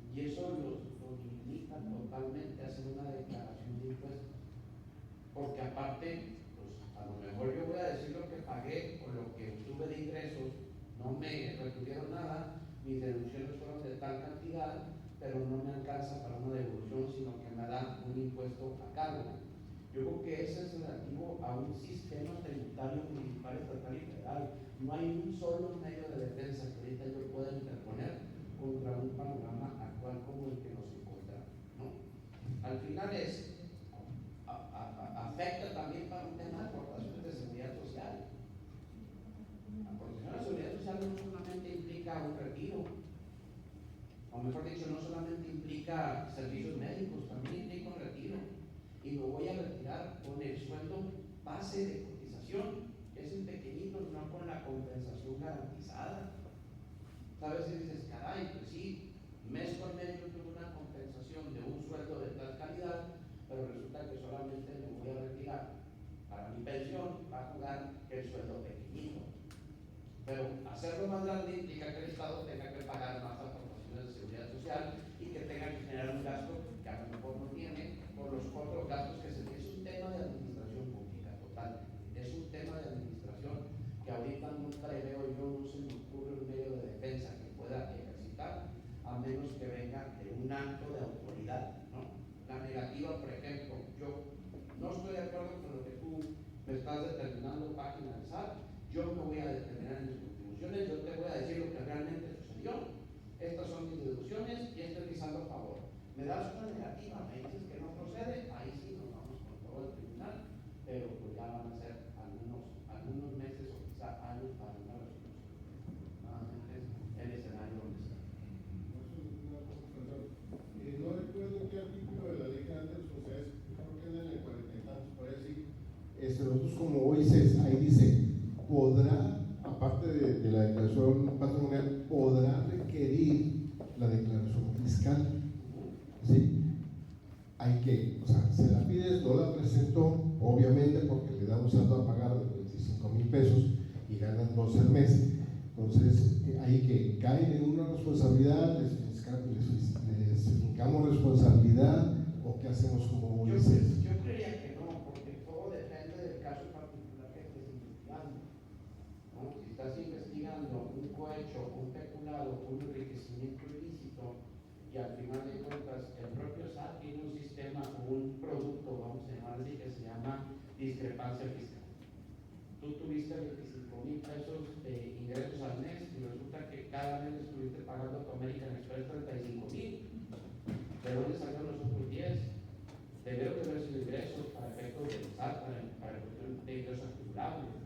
Speaker 2: Y eso los limita totalmente a hacer una declaración de impuestos. Porque aparte, pues a lo mejor yo voy a decir lo que pagué o lo que obtuve de ingresos, no me retuvieron nada, mis deducciones fueron de tal cantidad, pero no me alcanza para una devolución, sino que me da un impuesto a cargo. Yo creo que ese es relativo a un sistema tributario municipal, estatal y federal. No hay un solo medio de defensa que ahorita yo pueda interponer contra un panorama actual como el que nos encontramos, ¿no? Al final afecta también para un tema de aportaciones de seguridad social. La aportación de seguridad social no solamente implica un retiro, o mejor dicho, no solamente implica servicios médicos, también implica un retiro. Y lo voy a retirar con el sueldo base de cotización, que es el pequeñito, no con la compensación garantizada. ¿Sabes? Si dices, caray, pues sí, mes con mes yo tuve una compensación de un sueldo de tal calidad, pero resulta que solamente me voy a retirar para mi pensión, va a jugar el sueldo pequeñito. Pero hacerlo más grande implica que el Estado tenga que pagar más aportaciones de seguridad social y que tenga que generar un gasto que a lo mejor no tiene por los otros gastos que se tienen. Es un tema de administración pública, total. Es un tema de administración que ahorita no preveo yo, no se me ocurre un medio de defensa que pueda ejercitar, a menos que venga de un acto de autoridad, ¿no? La negativa, por ejemplo, yo no estoy de acuerdo con lo que tú me estás determinando, página del SAT. Yo me voy a determinar en mis contribuciones, yo te voy a decir lo que realmente sucedió. Estas son mis deducciones y este es mi saldo a favor. Me das una negativa, me dices que no procede, ahí sí nos vamos con todo el tribunal, pero pues ya van a ser algunos meses o quizá años para una resolución. Nuevamente el escenario donde está.
Speaker 4: No recuerdo qué artículo de la ley de antes, o sea, creo que en el 40 y tantos, por ahí sí. Nosotros como OICES, ahí dice, podrá, aparte de la declaración patrimonial, podrá requerir la declaración fiscal. ¿Sí? Hay que, o sea, se la pides, no la presentó, obviamente porque le da un saldo a pagar de 25,000 pesos y ganan 12 al mes. Entonces, hay que caer en una responsabilidad, les fincamos responsabilidad o qué hacemos como OICES.
Speaker 2: Yo creería que no, porque todo depende del caso particular que estés investigando, ¿no? Si estás investigando un cohecho, un peculado, un enriquecimiento ilícito, y al final de cuentas el propio SAT tiene un sistema o un producto, vamos a llamar así, que se llama discrepancia fiscal. Tú tuviste 25,000 pesos de ingresos al mes y resulta que cada mes estuviste pagando a tu American Express 35,000. ¿De dónde salieron los otros 10? Debieron de haber sido ingresos para efectos del SAT, para cuestión de ingresos acumulables.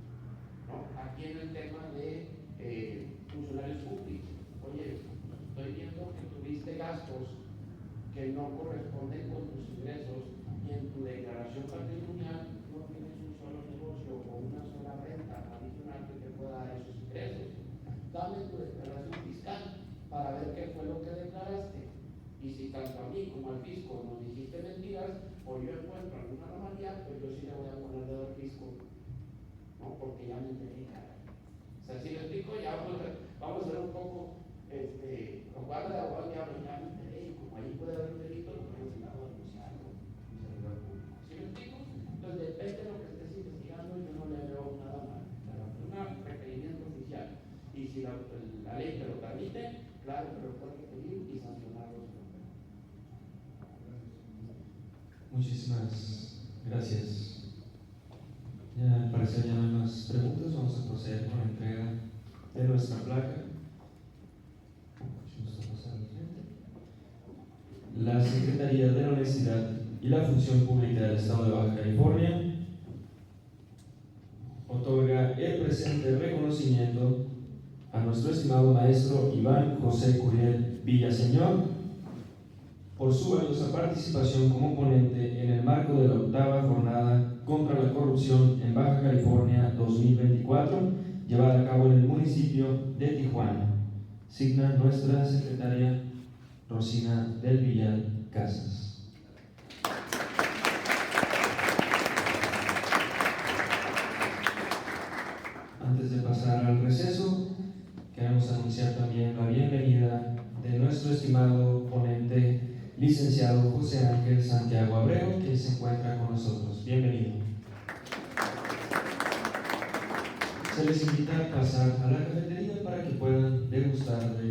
Speaker 2: que no corresponden con tus ingresos y en tu declaración patrimonial no tienes un solo negocio o una sola renta adicional que te pueda dar esos ingresos. Dame tu declaración fiscal para ver qué fue lo que declaraste. Y si tanto a mí como al fisco nos dijiste mentiras o yo encuentro alguna anomalía, pues yo sí le voy a poner dedo al fisco, ¿no? Porque ya me enteré. O sea, si lo explico, ya vamos a ver un poco, lo cual de abogado ya me enteré, y como ahí puede haber un delito, lo podemos ir a denunciarlo, un servidor público. ¿Sí lo explico? Entonces, depende de lo que estés investigando, yo no le veo nada mal. Pero es un requerimiento oficial. Y si la ley te lo permite, claro que lo puedes pedir y sancionarlo.
Speaker 1: Muchísimas gracias. Ya, al parecer ya no hay más preguntas. Vamos a proceder con la entrega de nuestra placa. La Secretaría de la Honestidad y la Función Pública del Estado de Baja California otorga el presente reconocimiento a nuestro estimado maestro Iván José Curiel Villaseñor por su valiosa participación como ponente en el marco de la 8ª Jornada contra la Corrupción en Baja California 2024, llevada a cabo en el municipio de Tijuana. Signa nuestra secretaria Rosina del Villar Casas. Antes de pasar al receso, queremos anunciar también la bienvenida de nuestro estimado ponente, licenciado José Ángel Santiago Abreu, que se encuentra con nosotros. Bienvenido. Se les invita a pasar a la cafetería para que puedan degustar de